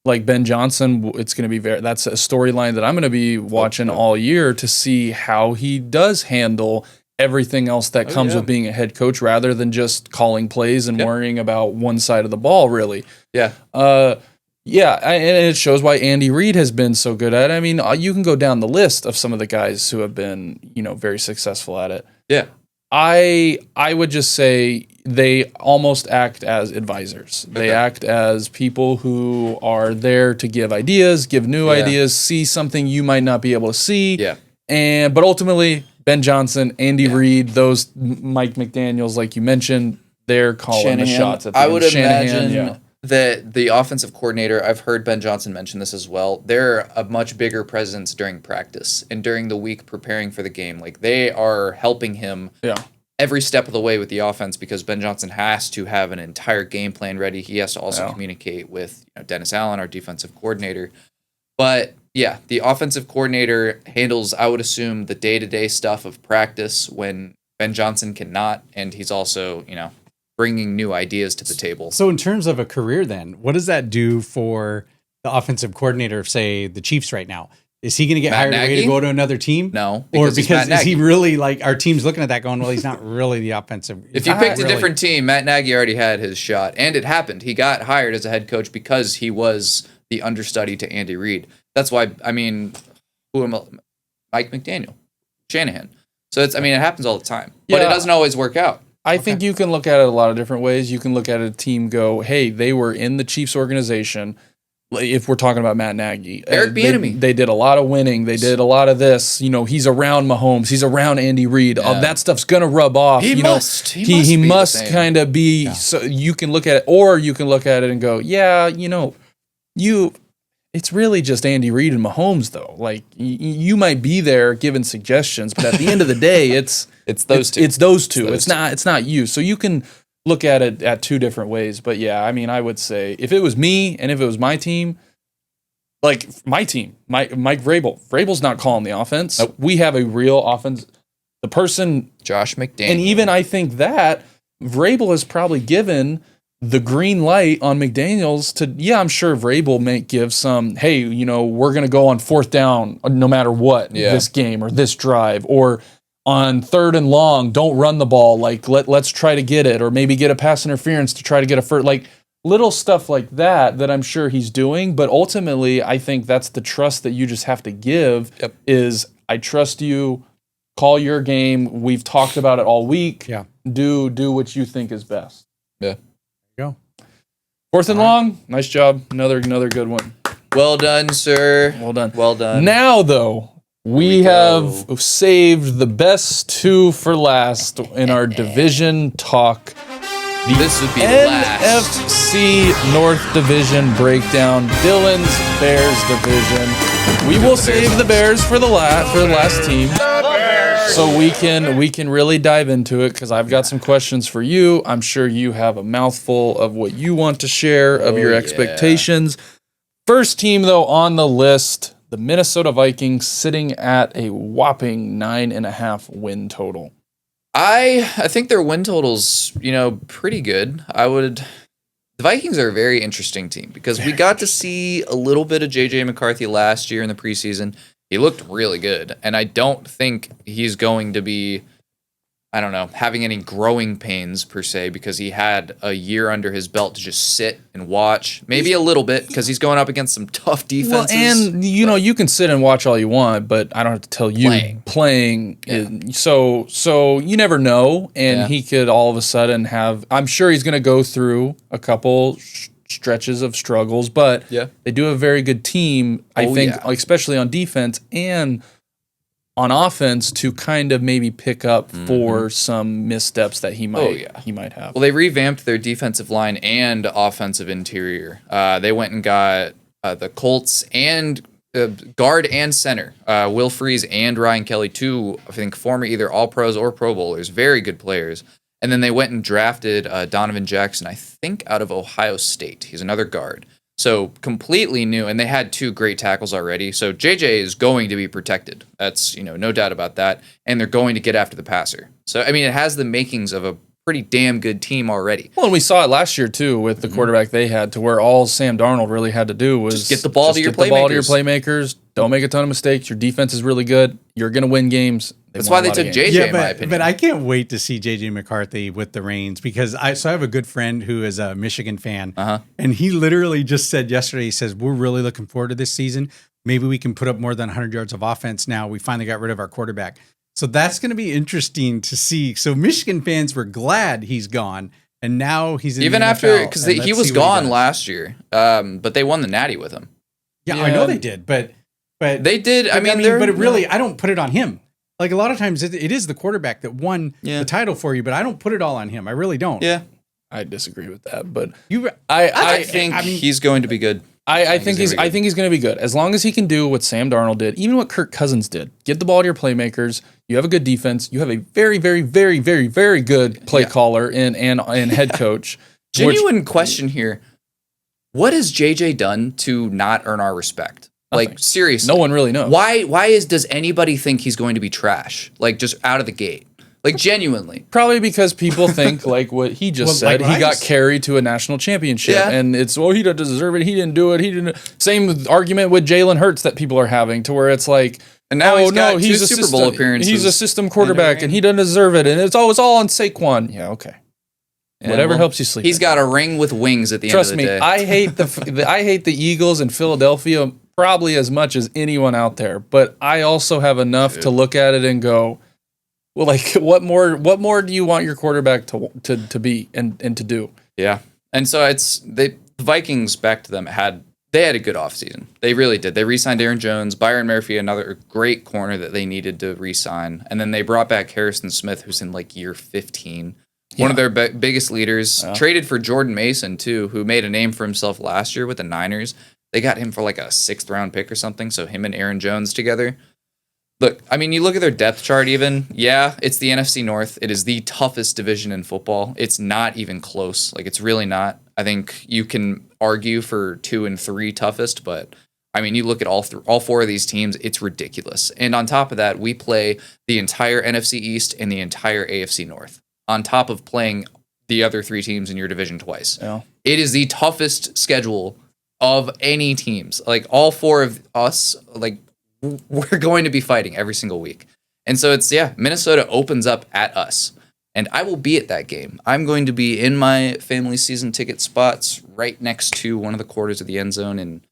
like Ben Johnson, it's going to be that's a storyline that I'm going to be watching all year to see how he does handle everything else that comes with being a head coach, rather than just calling plays and worrying about one side of the ball, really. Yeah. And it shows why Andy Reid has been so good at it. I mean, you can go down the list of some of the guys who have been, very successful at it. Yeah. I would just say they almost act as advisors. They act as people who are there to give ideas, give new ideas, see something you might not be able to see. Yeah. But ultimately, Ben Johnson, Andy Reid, those Mike McDaniels, like you mentioned, they're calling the shots at the I would Shanahan, imagine that the offensive coordinator, I've heard Ben Johnson mention this as well, they're a much bigger presence during practice and during the week preparing for the game. Like, they are helping him every step of the way with the offense because Ben Johnson has to have an entire game plan ready. He has to also communicate with Dennis Allen, our defensive coordinator. But yeah, the offensive coordinator handles, I would assume, the day-to-day stuff of practice when Ben Johnson cannot, and he's also, bringing new ideas to the table. So in terms of a career then, what does that do for the offensive coordinator of, say, the Chiefs right now? Is he going to get hired away to go to another team? No. Or because is he really, like, our team's looking at that going, well, he's not really the offensive. If you picked a different team, Matt Nagy already had his shot. And it happened. He got hired as a head coach because he was the understudy to Andy Reid. That's why, Mike McDaniel, Shanahan. So it happens all the time. But it doesn't always work out. I think you can look at it a lot of different ways. You can look at a team go, hey, they were in the Chiefs organization. If we're talking about Matt Nagy, Eric Bieniemy, they did a lot of winning. They did a lot of this. He's around Mahomes. He's around Andy Reid. All that stuff's gonna rub off. He must kind of be. Yeah. So you can look at it, or you can look at it and go, It's really just Andy Reid and Mahomes, though. Like you might be there giving suggestions, but at the end of the day, it's those two. It's those two. It's not you. So you can look at it at two different ways. But yeah, I would say if it was me and if it was my team, like my team, Mike Vrabel's not calling the offense. Nope. We have a real offense. The person, Josh McDaniels, and even I think that Vrabel has probably given the green light on McDaniels to, I'm sure Vrabel may give some, hey, we're going to go on 4th down no matter what this game or this drive, or on 3rd and long, don't run the ball. Like let's try to get it, or maybe get a pass interference to try to get a first, like little stuff like that I'm sure he's doing. But ultimately, I think that's the trust that you just have to give is I trust you, call your game. We've talked about it all week. Yeah. Do what you think is best. Yeah. Go. 4th and long. Nice job. Another good one. Well done, sir. Well done. Now, though, we have saved the best two for last in our division talk. This would be the last. NFC North Division breakdown. Dylan's Bears division. We will save the Bears for the last team. So we can really dive into it because I've got some questions for you. I'm sure you have a mouthful of what you want to share of your expectations. First team, though, on the list, the Minnesota Vikings, sitting at a whopping 9.5 win total. I think their win total's, pretty good. The Vikings are a very interesting team because we got to see a little bit of J.J. McCarthy last year in the preseason. He looked really good, and I don't think he's going to be, having any growing pains per se because he had a year under his belt to just sit and watch. Maybe a little bit because he's going up against some tough defenses. Well, and you can sit and watch all you want, but I don't have to tell you playing. So you never know, and he could all of a sudden have. I'm sure he's going to go through a couple stretches of struggles, but they do have a very good team. I think, especially on defense and on offense, to kind of maybe pick up for some missteps that he might have. Well, they revamped their defensive line and offensive interior. They went and got the Colts and guard and center, Will Freeze and Ryan Kelly, two, I think, former either All-Pros or Pro Bowlers, very good players. And then they went and drafted Donovan Jackson, I think, out of Ohio State. He's another guard. So completely new, and they had two great tackles already. So JJ is going to be protected. That's, no doubt about that. And they're going to get after the passer. So, it has the makings of a pretty damn good team already. Well, and we saw it last year, too, with the quarterback they had, to where all Sam Darnold really had to do was just get the ball to your playmakers. Don't make a ton of mistakes. Your defense is really good. You're going to win games. That's why they took JJ, in my opinion. But I can't wait to see JJ McCarthy with the reins because I have a good friend who is a Michigan fan, and he literally just said yesterday, he says, we're really looking forward to this season. Maybe we can put up more than 100 yards of offense now. We finally got rid of our quarterback. So that's going to be interesting to see. So Michigan fans were glad he's gone, and now he's in even the after, NFL, because and he let's was see what he gone does. last year, but they won the Natty with him. Yeah, I know they did, but they did. but it really, I don't put it on him. Like a lot of times, it is the quarterback that won the title for you, but I don't put it all on him. I really don't. Yeah, I disagree with that, but I think he's going to be good. I think he's going to be good as long as he can do what Sam Darnold did, even what Kirk Cousins did. Get the ball to your playmakers. You have a good defense. You have a very, very, very, very, very good play caller and head coach. Genuine question here: what has JJ done to not earn our respect? Nothing. Like seriously, No one really knows. Why does anybody think he's going to be trash? Like just out of the gate. Like genuinely. Probably because people think like what he just said. like He got carried to a national championship, and it's he doesn't deserve it. He didn't do it. He didn't. Same argument with Jalen Hurts that people are having, to where it's like, and now he's got he's two a Super Bowl appearances. He's a system quarterback, and he doesn't deserve it. And it's all on Saquon. Yeah, okay. Yeah, Whatever helps you sleep. He's got a ring with wings at the end of the day. Trust me, I hate the Eagles and Philadelphia probably as much as anyone out there, but I also have enough to look at it and go, well, like what more do you want your quarterback to be and to do? Yeah. And so the Vikings, back to them, they had a good offseason. They really did. They re-signed Aaron Jones, Byron Murphy, another great corner that they needed to re-sign. And then they brought back Harrison Smith, who's in like year 15. One of their biggest leaders. Traded for Jordan Mason, too, who made a name for himself last year with the Niners. They got him for like a 6th round pick or something. So him and Aaron Jones together. Look, I mean, you look at their depth chart even. Yeah, it's the NFC North. It is the toughest division in football. It's not even close. Like, it's really not. I think you can argue for 2 and 3 toughest, but I mean, you look at all 4 of these teams, it's ridiculous. And on top of that, we play the entire NFC East and the entire AFC North, on top of playing the other 3 teams in your division twice. Yeah. It is the toughest schedule of any teams. Like, all 4 of us, like, we're going to be fighting every single week. And so Minnesota opens up at us. And I will be at that game. I'm going to be in my family season ticket spots right next to one of the quarters of the end zone in,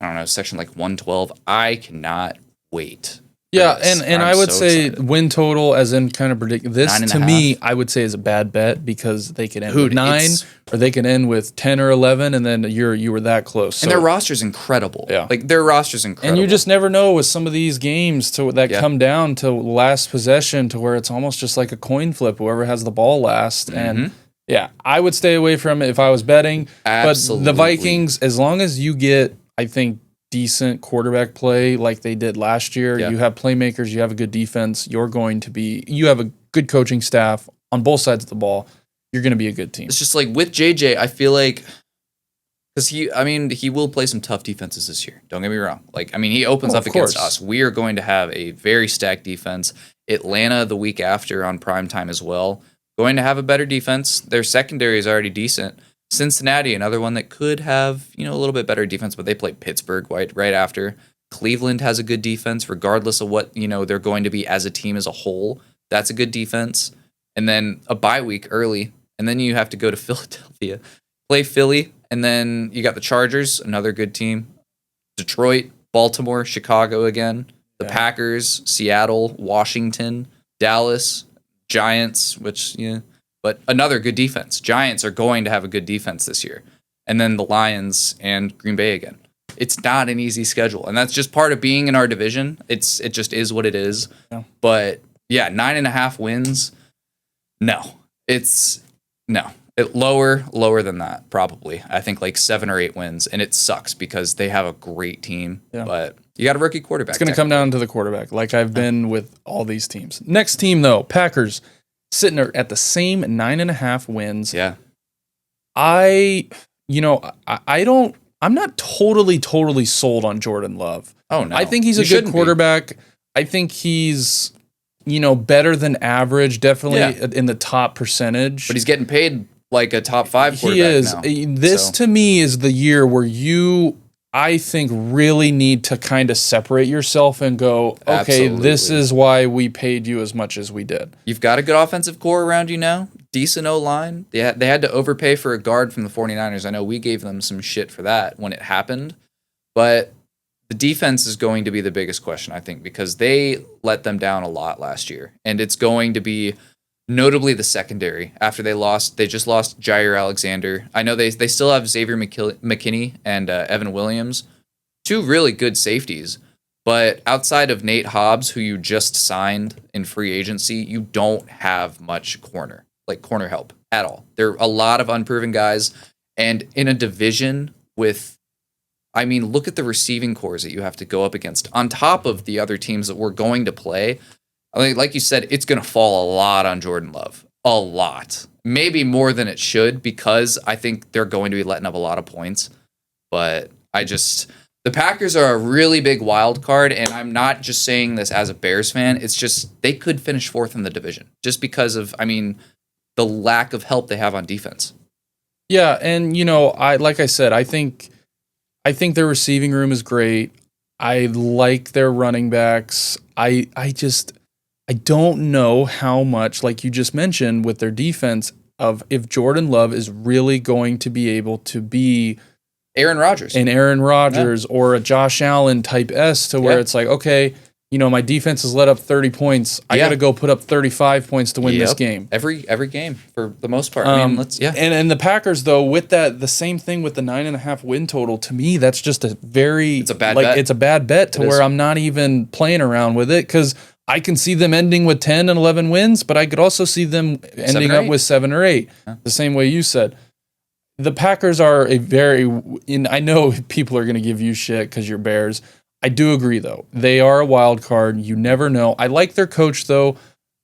I don't know, section like 112. I cannot wait. Yeah, and I would say excited. Win total, as in kind of predict this, to me, I would say is a bad bet, because they could end with 9 or they could end with 10 or 11, and then you were that close. So, and their roster's incredible. Yeah. Like, their roster's incredible. And you just never know with some of these games that come down to last possession, to where it's almost just like a coin flip, whoever has the ball last. And yeah, I would stay away from it if I was betting. Absolutely. But the Vikings, as long as you get, I think, decent quarterback play like they did last year, you have playmakers, you have a good defense, you have a good coaching staff on both sides of the ball, you're going to be a good team. It's just like with JJ, I feel like, because he will play some tough defenses this year. Don't get me wrong. Like, I mean, he opens up against us. We are going to have a very stacked defense. Atlanta the week after on primetime as well, going to have a better defense. Their secondary is already decent. Cincinnati, another one that could have, a little bit better defense, but they play Pittsburgh right after. Cleveland has a good defense, regardless of what, they're going to be as a team as a whole. That's a good defense. And then a bye week early, and then you have to go to Philadelphia, play Philly, and then you got the Chargers, another good team. Detroit, Baltimore, Chicago again, the Packers, Seattle, Washington, Dallas, Giants, but another good defense. Giants are going to have a good defense this year. And then the Lions and Green Bay again. It's not an easy schedule. And that's just part of being in our division. It just is what it is. Yeah. But yeah, 9.5 wins. No. Lower than that, probably. I think like 7 or 8 wins. And it sucks because they have a great team. Yeah. But you got a rookie quarterback. It's going to come down to the quarterback, like I've been with all these teams. Next team, though, Packers. Sitting there at the same 9.5 wins. Yeah. I'm not totally sold on Jordan Love. Oh, no. I think he's a good quarterback. I think he's, better than average, definitely in the top percentage. But he's getting paid like a top 5 quarterback. He is. To me, is the year where you, I think, really need to kind of separate yourself and go, okay, this is why we paid you as much as we did. You've got a good offensive core around you now. Decent O-line. They had to overpay for a guard from the 49ers. I know we gave them some shit for that when it happened. But the defense is going to be the biggest question, I think, because they let them down a lot last year. And it's going to be notably the secondary after they just lost Jair Alexander. I know they still have Xavier McKinney and Evan Williams, two really good safeties. But outside of Nate Hobbs, who you just signed in free agency, you don't have much corner help at all. There are a lot of unproven guys. And in a division with, I mean, look at the receiving cores that you have to go up against on top of the other teams that we're going to play. I mean, like you said, it's going to fall a lot on Jordan Love. A lot. Maybe more than it should, because I think they're going to be letting up a lot of points. But the Packers are a really big wild card, and I'm not just saying this as a Bears fan. It's just they could finish fourth in the division just because of, I mean, the lack of help they have on defense. Yeah, and like I said, I think their receiving room is great. I like their running backs. I don't know how much, like you just mentioned, with their defense, of if Jordan Love is really going to be able to be Aaron Rodgers or a Josh Allen type to where it's like, okay, my defense has let up 30 points. I got to go put up 35 points to win this game. Every game for the most part. I mean, And the Packers, though, with the same thing with the 9.5 win total, to me, that's just it's a bad bet. It's a bad bet to where I'm not even playing around with it, because I can see them ending with 10 and 11 wins, but I could also see them ending up with 7 or 8, the same way you said. The Packers are I know people are going to give you shit because you're Bears. I do agree, though. They are a wild card. You never know. I like their coach, though.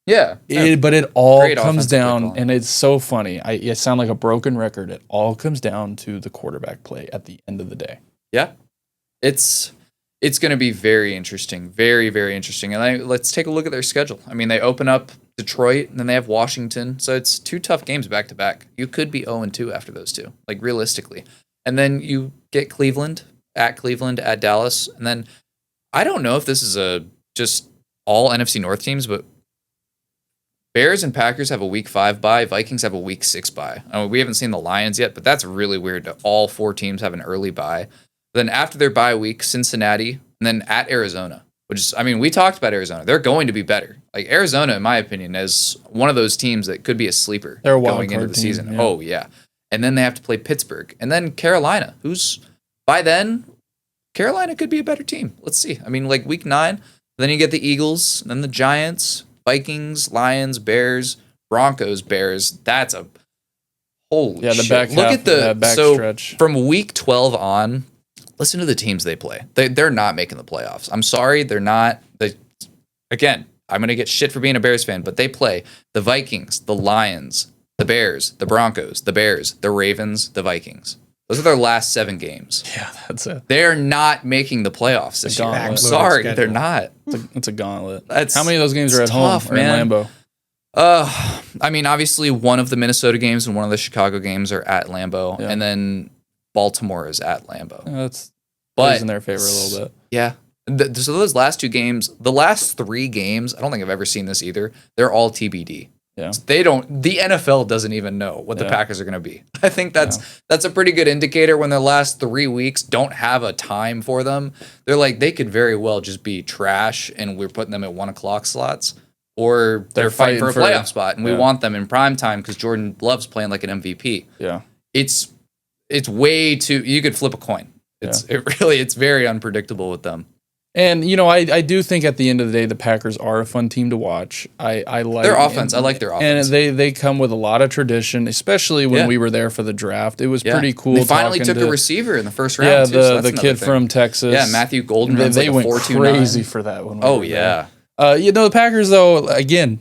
Yeah. But it all comes down, and it's so funny. I sound like a broken record. It all comes down to the quarterback play at the end of the day. Yeah. It's going to be very interesting. Very, very interesting. And let's take a look at their schedule. I mean, they open up Detroit, and then they have Washington. So it's 2 tough games back to back. You could be 0-2 after those 2, like realistically. And then you get Cleveland, at Dallas. And then I don't know if this is just all NFC North teams, but Bears and Packers have a week 5 bye. Vikings have a week 6 bye. I mean, we haven't seen the Lions yet, but that's really weird that all 4 teams have an early bye. Then after their bye week, Cincinnati, and then at Arizona, which is, I mean, we talked about Arizona. They're going to be better. Like Arizona, in my opinion, is one of those teams that could be a sleeper going into the season. Yeah. Oh, yeah. And then they have to play Pittsburgh. And then Carolina, who's, by then, Carolina could be a better team. Let's see. I mean, like week 9, then you get the Eagles, then the Giants, Vikings, Lions, Bears, Broncos, Bears. That's a holy shit. Back Look half at the back so stretch. From week 12 on, listen to the teams they play. They're not making the playoffs. I'm sorry, they're not. Again, I'm going to get shit for being a Bears fan, but they play the Vikings, the Lions, the Bears, the Broncos, the Bears, the Ravens, the Vikings. Those are their last 7 games. Yeah, that's it. They're not making the playoffs this year. I'm sorry, they're not. It's a gauntlet. How many of those games are at home or in Lambeau? I mean, obviously, one of the Minnesota games and one of the Chicago games are at Lambeau, and then Baltimore is at Lambeau. That's plays in their favor a little bit. Yeah. So those last 2 games, the last 3 games, I don't think I've ever seen this either. They're all TBD. Yeah. The NFL doesn't even know what the Packers are going to be. I think that's a pretty good indicator when their last 3 weeks don't have a time for them. They're like, they could very well just be trash and we're putting them at 1:00 slots, or they're fighting for a playoff spot and we want them in prime time because Jordan Love's playing like an MVP. Yeah. It's way too, you could flip a coin. It's very unpredictable with them. And, I do think at the end of the day, the Packers are a fun team to watch. I like their offense. I like their offense. And they come with a lot of tradition, especially when we were there for the draft. It was pretty cool. They finally took a receiver in the first round. Yeah, the kid from Texas. Yeah, Matthew Golden. They went crazy for that one. The Packers, though, again,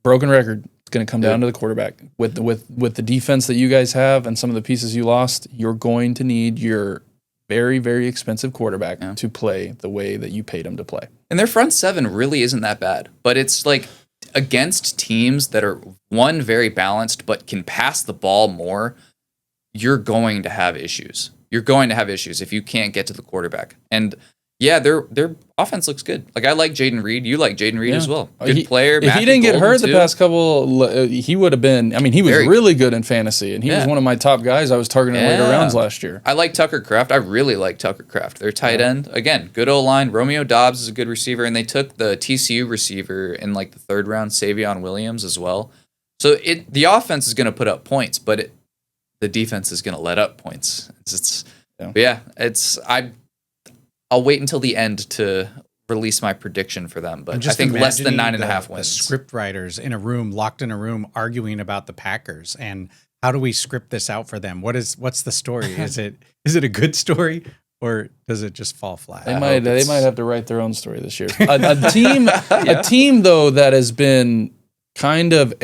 broken record. It's going to come down to the quarterback. With the defense that you guys have and some of the pieces you lost, you're going to need your very, very expensive quarterback to play the way that you paid him to play. And their front 7 really isn't that bad, but it's like against teams that are, one, very balanced, but can pass the ball more, you're going to have issues. You're going to have issues if you can't get to the quarterback. And Yeah, their offense looks good. Like I like Jaden Reed. You like Jaden Reed as well. Good player. If he didn't get hurt the past couple, he would have been. I mean, he was really good in fantasy, and he was one of my top guys I was targeting later rounds last year. I like Tucker Kraft. I really like Tucker Kraft. Their tight end, again, good O-line. Romeo Dobbs is a good receiver, and they took the TCU receiver in like the 3rd round, Savion Williams as well. So the offense is going to put up points, but the defense is going to let up points. I'll wait until the end to release my prediction for them, but I think less than 9.5 wins. The script writers in a room, locked in a room, arguing about the Packers and how do we script this out for them? What's the story? Is it a good story or does it just fall flat? They might have to write their own story this year. A team though that has been kind of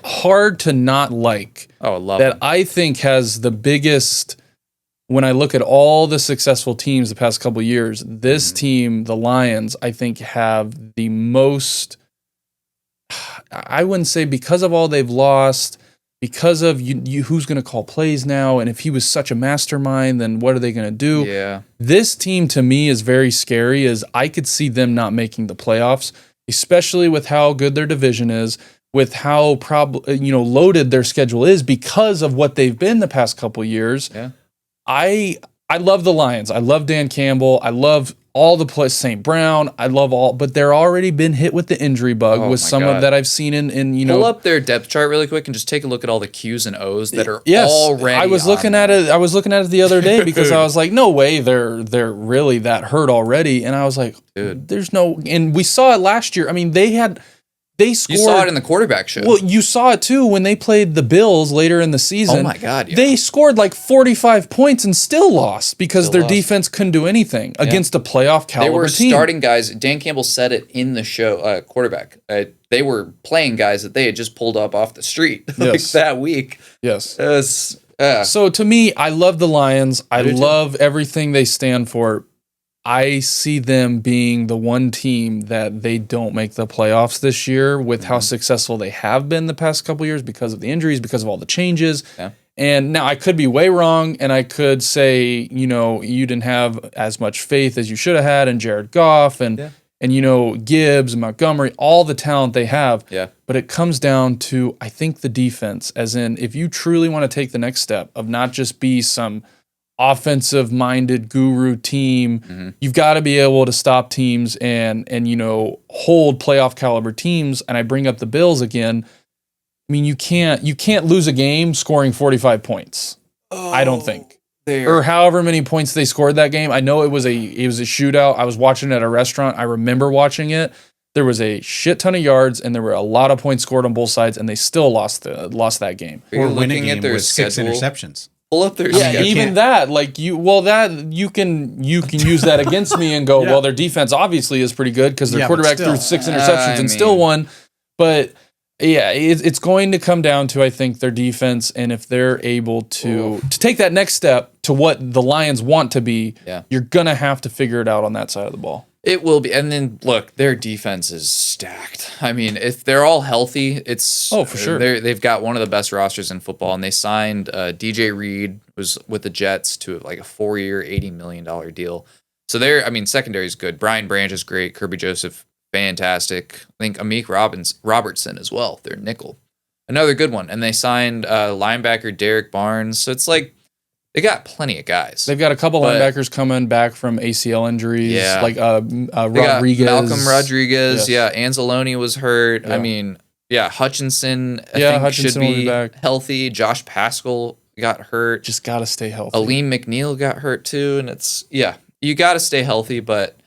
hard to not like. Oh, I love that. Them. I think has the biggest. When I look at all the successful teams the past couple of years, this team, the Lions, I think have the most, I wouldn't say because of all they've lost, because of you who's going to call plays now, and if he was such a mastermind, then what are they going to do? Yeah. This team to me is very scary, as I could see them not making the playoffs, especially with how good their division is, with how loaded their schedule is because of what they've been the past couple of years. Yeah. I love the Lions. I love Dan Campbell. I love all the players, St. Brown. I love all, but they're already been hit with the injury bug with some of that I've seen in Pull up their depth chart really quick and just take a look at all the Q's and O's that are already. I was looking at it. I was looking at it the other day because I was like, no way, they're really that hurt already. And I was like, dude, there's no. And we saw it last year. I mean, they scored. You saw it in the quarterback show. Well, you saw it too when they played the Bills later in the season. Oh my God! Yeah. They scored like 45 points and still lost because their defense couldn't do anything against a playoff caliber team. They were starting guys. Dan Campbell said it in the show. Quarterback. They were playing guys that they had just pulled up off the street like that week. Yes. So to me, I love the Lions. I love everything they stand for. I see them being the one team that they don't make the playoffs this year with how successful they have been the past couple of years because of the injuries, because of all the changes. Yeah. And now I could be way wrong, and I could say, you didn't have as much faith as you should have had in Jared Goff and Gibbs and Montgomery, all the talent they have. Yeah. But it comes down to, I think, the defense, as in if you truly want to take the next step of not just be some offensive-minded guru team, you've got to be able to stop teams and hold playoff caliber teams. And I bring up the Bills again. I mean, you can't lose a game scoring 45 points. I don't think, or however many points they scored that game. I know it was a shootout. I was watching it at a restaurant. I remember watching it. There was a shit ton of yards, and there were a lot of points scored on both sides, and they still lost that game. Or winning at their 6 interceptions. Pull up their even that, like you can use that against me and go, well, their defense obviously is pretty good because their quarterback threw 6 interceptions and still won. But it's going to come down to, I think, their defense, and if they're able to take that next step to what the Lions want to be, you're gonna have to figure it out on that side of the ball. It will be. And then, look, their defense is stacked. I mean, if they're all healthy, it's... Oh, for sure. They've got one of the best rosters in football, and they signed DJ Reed, was with the Jets, to like a 4-year, $80 million deal. So secondary is good. Brian Branch is great. Kirby Joseph, fantastic. I think Amik Robertson as well, their nickel. Another good one. And they signed linebacker Derek Barnes. So it's like, they got plenty of guys. They've got a couple linebackers coming back from ACL injuries, like Rodriguez. Malcolm Rodriguez, Anzalone was hurt. Yeah. I mean, Hutchinson, I think should be healthy. Josh Paschal got hurt. Just got to stay healthy. Aleem McNeil got hurt too, and it's you got to stay healthy. But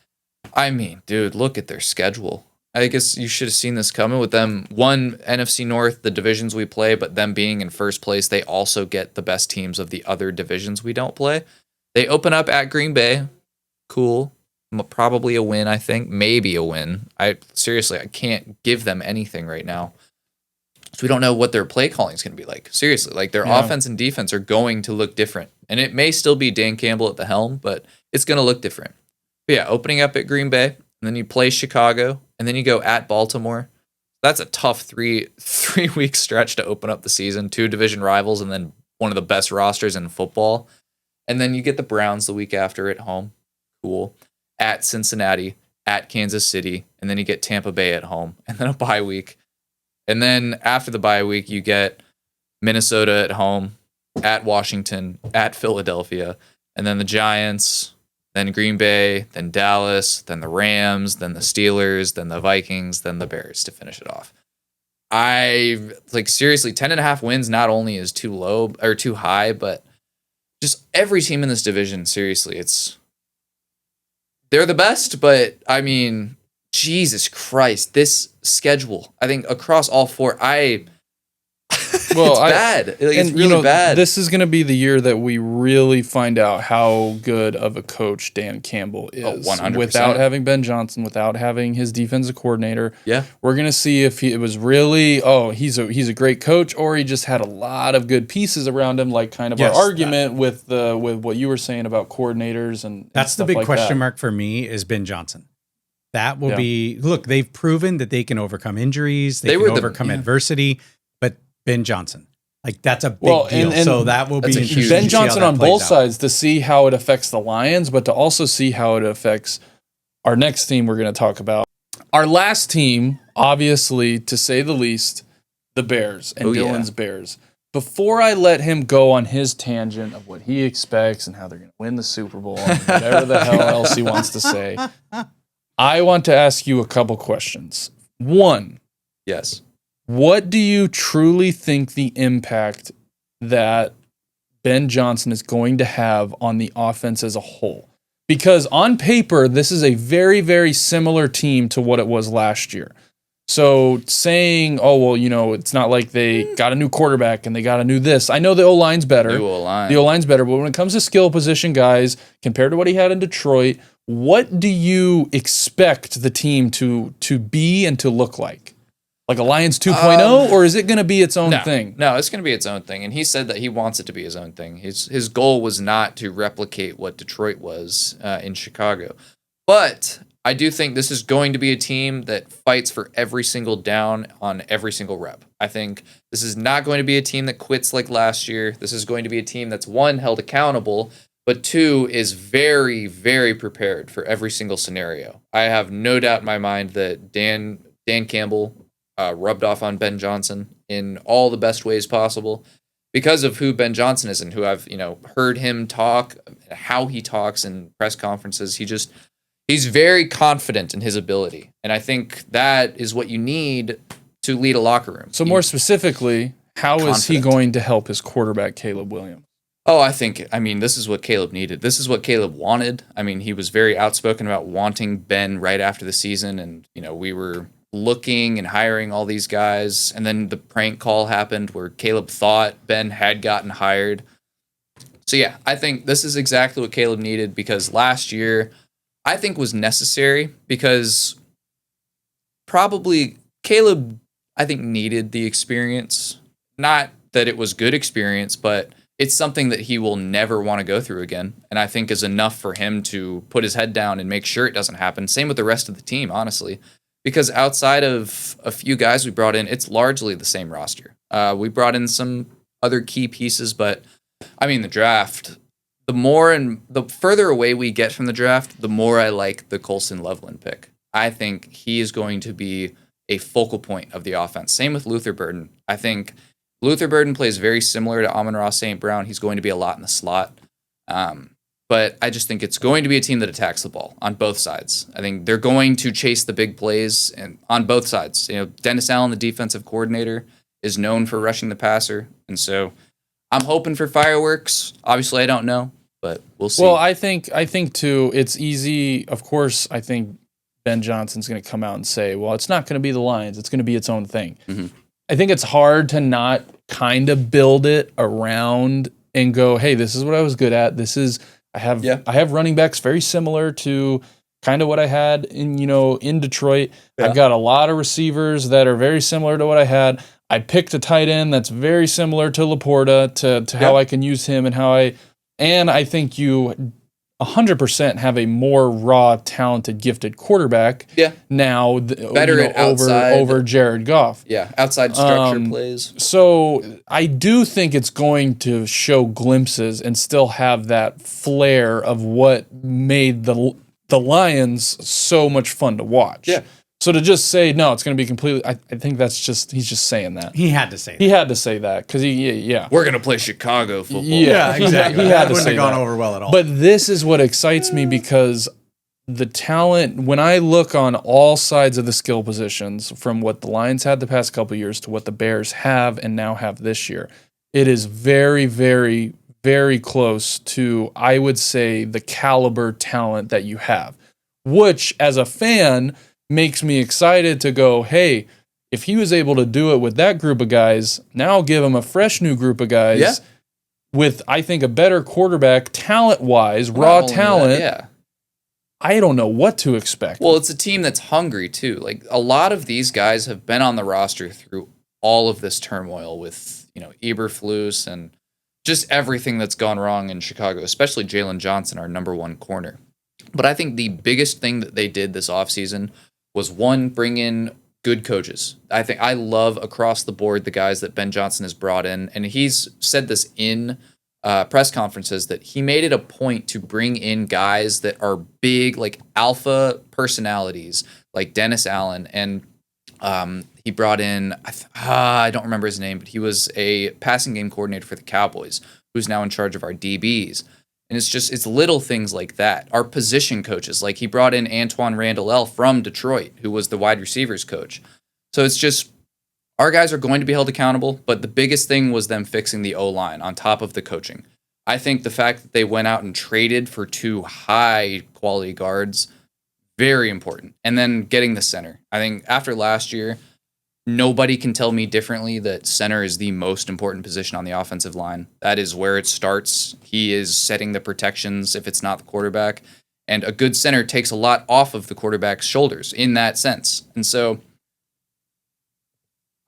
I mean, dude, look at their schedule. I guess you should have seen this coming with them. One, NFC North, the divisions we play, but them being in first place, they also get the best teams of the other divisions we don't play. They open up at Green Bay. Cool. Probably a win, I think. Maybe a win. I can't give them anything right now. So we don't know what their play calling is going to be like. Seriously, like their offense and defense are going to look different. And it may still be Dan Campbell at the helm, but it's going to look different. But opening up at Green Bay, and then you play Chicago, and then you go at Baltimore. That's a tough three-week stretch to open up the season. 2 division rivals, and then one of the best rosters in football. And then you get the Browns the week after at home. Cool. at Cincinnati, at Kansas City, and then you get Tampa Bay at home, and then a bye week. And then after the bye week, you get Minnesota at home, at Washington, at Philadelphia, and then the Giants, then Green Bay, then Dallas, then the Rams, then the Steelers, then the Vikings, then the Bears to finish it off. Seriously, 10.5 wins not only is too low or too high, but just every team in this division, seriously, they're the best, but I mean, Jesus Christ, this schedule, I think across all four, it's bad. It's really bad. This is going to be the year that we really find out how good of a coach Dan Campbell is. 100%. Without having Ben Johnson, without having his defensive coordinator. Yeah. We're going to see if it was really, he's a great coach, or he just had a lot of good pieces around him, like kind of our argument with what you were saying about coordinators and that's the big question mark for me is Ben Johnson. That will be, look, they've proven that they can overcome injuries, they can overcome adversity. Ben Johnson. That's a big deal. So that will be interesting. Ben Johnson on both sides to see how it affects the Lions, but to also see how it affects our next team we're going to talk about. Our last team, obviously, to say the least, the Bears and Dylan's Bears. Before I let him go on his tangent of what he expects and how they're going to win the Super Bowl and whatever the hell else he wants to say, I want to ask you a couple questions. One. Yes. What do you truly think the impact that Ben Johnson is going to have on the offense as a whole? Because on paper, this is a very, very similar team to what it was last year. So saying, it's not like they got a new quarterback and they got a new this. I know the O-line's better. New O-line. The O-line's better, but when it comes to skill position guys, compared to what he had in Detroit, what do you expect the team to be and to look like? Like a Lions 2.0, or is it going to be its own thing? No, it's going to be its own thing. And he said that he wants it to be his own thing. His goal was not to replicate what Detroit was in Chicago. But I do think this is going to be a team that fights for every single down on every single rep. I think this is not going to be a team that quits like last year. This is going to be a team that's, one, held accountable, but two, is very, very prepared for every single scenario. I have no doubt in my mind that Dan Campbell rubbed off on Ben Johnson in all the best ways possible because of who Ben Johnson is and who I've heard him talk, how he talks in press conferences. He's very confident in his ability, and I think that is what you need to lead a locker room. So more specifically, how is he going to help his quarterback Caleb Williams? This is what Caleb needed. This is what Caleb wanted. He was very outspoken about wanting Ben right after the season, and we were looking and hiring all these guys, and then the prank call happened where Caleb thought Ben had gotten hired. So yeah, I think this is exactly what Caleb needed, because last year I think was necessary, because probably Caleb, I think, needed the experience. Not that it was good experience, but it's something that he will never want to go through again, and I think is enough for him to put his head down and make sure it doesn't happen. Same with the rest of the team, honestly. Because outside of a few guys we brought in, it's largely the same roster. We brought in some other key pieces, but the draft, the further away we get from the draft, the more I like the Colson Loveland pick. I think he is going to be a focal point of the offense. Same with Luther Burden. I think Luther Burden plays very similar to Amon-Ra St. Brown. He's going to be a lot in the slot. But I just think it's going to be a team that attacks the ball on both sides. I think they're going to chase the big plays and on both sides. Dennis Allen, the defensive coordinator, is known for rushing the passer. And so I'm hoping for fireworks. Obviously, I don't know, but we'll see. Well, I think too, it's easy. Of course, I think Ben Johnson's going to come out and say, well, it's not going to be the Lions. It's going to be its own thing. Mm-hmm. I think it's hard to not kind of build it around and go, hey, this is what I was good at. I have running backs very similar to kind of what I had in Detroit. Yeah. I've got a lot of receivers that are very similar to what I had. I picked a tight end that's very similar to Laporta to how I can use him and I think you 100% have a more raw, talented, gifted quarterback now better over Jared Goff. Yeah, outside structure plays. So I do think it's going to show glimpses and still have that flair of what made the the Lions so much fun to watch. Yeah. So to just say, no, it's going to be completely, I think he's just saying that. He had to say that. He had to say that because we're going to play Chicago football. Yeah, exactly. He had That to wouldn't say have gone that. over well at all. But this is what excites me because the talent, when I look on all sides of the skill positions, from what the Lions had the past couple of years to what the Bears have and now have this year, it is very, very, very close to, I would say, the caliber talent that you have, which as a fan makes me excited to go, hey, if he was able to do it with that group of guys, now give him a fresh new group of guys with, I think, a better quarterback talent-wise, raw talent. I don't know what to expect. Well, it's a team that's hungry too. Like a lot of these guys have been on the roster through all of this turmoil with, Eberflus and just everything that's gone wrong in Chicago, especially Jalen Johnson, our number one corner. But I think the biggest thing that they did this offseason was, one, bring in good coaches. I think I love across the board the guys that Ben Johnson has brought in, and he's said this in press conferences that he made it a point to bring in guys that are big, like alpha personalities, like Dennis Allen, and he brought in, I don't remember his name, but he was a passing game coordinator for the Cowboys, who's now in charge of our DBs. And it's little things like that. Our position coaches, like he brought in Antoine Randall from Detroit, who was the wide receivers coach. So it's just, our guys are going to be held accountable, but the biggest thing was them fixing the O-line on top of the coaching. I think the fact that they went out and traded for 2 high-quality guards, very important. And then getting the center. I think after last year, nobody can tell me differently that center is the most important position on the offensive line. That is where it starts. He is setting the protections if it's not the quarterback. And a good center takes a lot off of the quarterback's shoulders in that sense. And so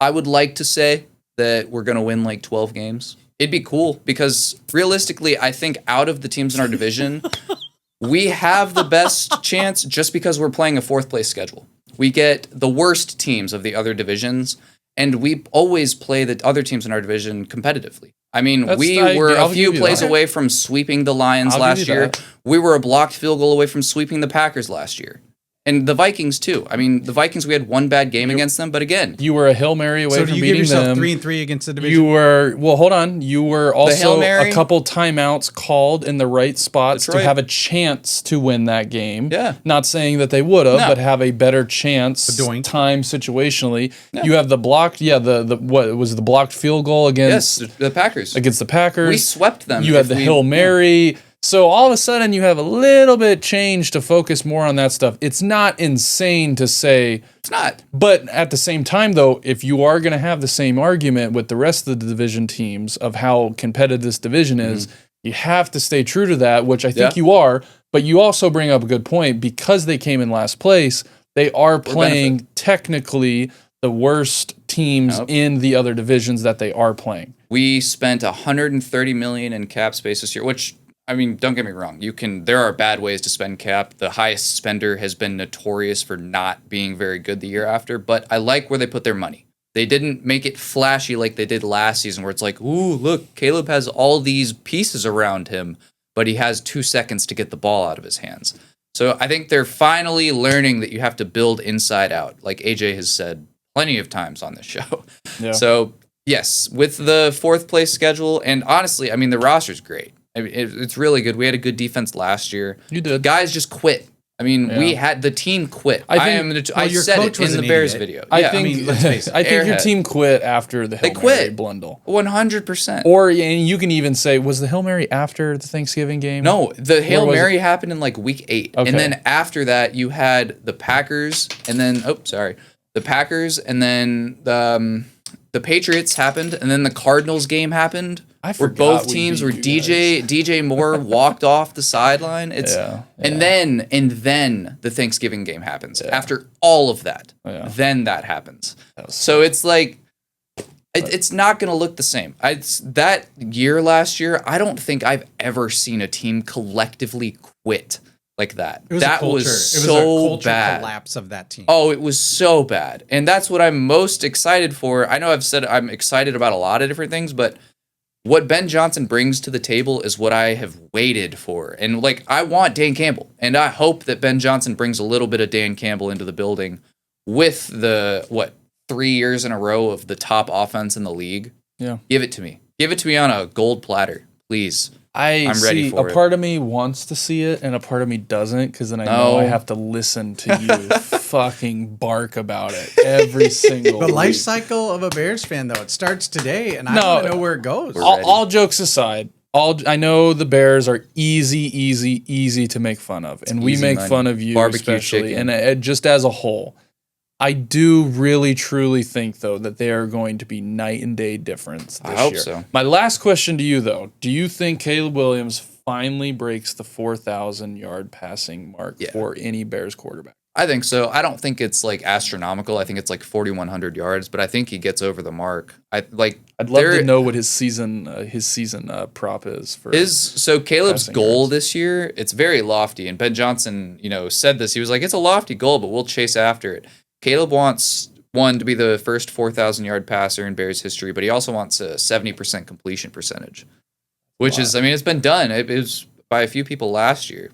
I would like to say that we're going to win like 12 games. It'd be cool because realistically, I think out of the teams in our division, we have the best chance just because we're playing a 4th place schedule. We get the worst teams of the other divisions, and we always play the other teams in our division competitively. I mean, we were a few plays away from sweeping the Lions last year. We were a blocked field goal away from sweeping the Packers last year. And the Vikings, too. I mean, the Vikings, we had one bad game against them, but again... You were a Hail Mary away from beating them. So do you give yourself 3-3 against the division? You were... Well, hold on. You were also a couple timeouts called in the right spots to have a chance to win that game. Yeah. Not saying that they would have, but have a better chance time situationally. Yeah. You have the blocked... Yeah, what was the blocked field goal against... Yes, the Packers. Against the Packers. We swept them. You had the Hail Mary... Yeah. So all of a sudden you have a little bit change to focus more on that stuff. It's not insane to say. It's not. But at the same time, though, if you are going to have the same argument with the rest of the division teams of how competitive this division is, you have to stay true to that, which I think you are. But you also bring up a good point. Because they came in last place, they are playing technically the worst teams in the other divisions that they are playing. We spent $130 million in cap space this year, which... I mean, don't get me wrong. There are bad ways to spend cap. The highest spender has been notorious for not being very good the year after, but I like where they put their money. They didn't make it flashy like they did last season where it's like, ooh, look, Caleb has all these pieces around him, but he has 2 seconds to get the ball out of his hands. So I think they're finally learning that you have to build inside out, like AJ has said plenty of times on this show. Yeah. So, yes, with the 4th place schedule, and honestly, I mean, the roster's great. I mean, it's really good. We had a good defense last year. You did. Guys just quit. I mean, the team quit. I said it in the Bears video. I think let's face it. I think your team quit after the Hail Mary blundle. 100%. Or and you can even say, was the Hail Mary after the Thanksgiving game? No, the Hail Mary happened in like week 8. Okay. And then after that, you had the Packers, and then the Packers, and then the Patriots happened, and then the Cardinals game happened. Where both teams were DJ Moore walked off the sideline. And then the Thanksgiving game happens. Yeah. After all of that, then that happens. So it's like it's not going to look the same. That year last year, I don't think I've ever seen a team collectively quit like that. It was that a culture. was It was so a culture bad. Collapse of that team. Oh, it was so bad. And that's what I'm most excited for. I know I've said I'm excited about a lot of different things, but what Ben Johnson brings to the table is what I have waited for. And like, I want Dan Campbell, and I hope that Ben Johnson brings a little bit of Dan Campbell into the building with the 3 years in a row of the top offense in the league. Yeah. Give it to me. Give it to me on a gold platter, please. I'm ready for it. A part of me wants to see it, and a part of me doesn't, because then I know I have to listen to you fucking bark about it every single The life week. cycle of a Bears fan, though, it starts today, and I want to know where it goes. All jokes aside, I know the Bears are easy to make fun of, and we make fun of you, barbecue especially, chicken. and just as a whole. I do really, truly think, though, that they are going to be night and day difference this year. I hope so. My last question to you, though, do you think Caleb Williams finally breaks the 4,000-yard passing mark for any Bears quarterback? I think so. I don't think it's like astronomical. I think it's like 4,100 yards, but I think he gets over the mark. I'd love to know what his season prop is for. So Caleb's goal yards. this year, it's very lofty, and Ben Johnson, said this. He was like, "It's a lofty goal, but we'll chase after it." Caleb wants, one, to be the first 4,000-yard passer in Bears history, but he also wants a 70% completion percentage, which is, it's been done. It was by a few people last year.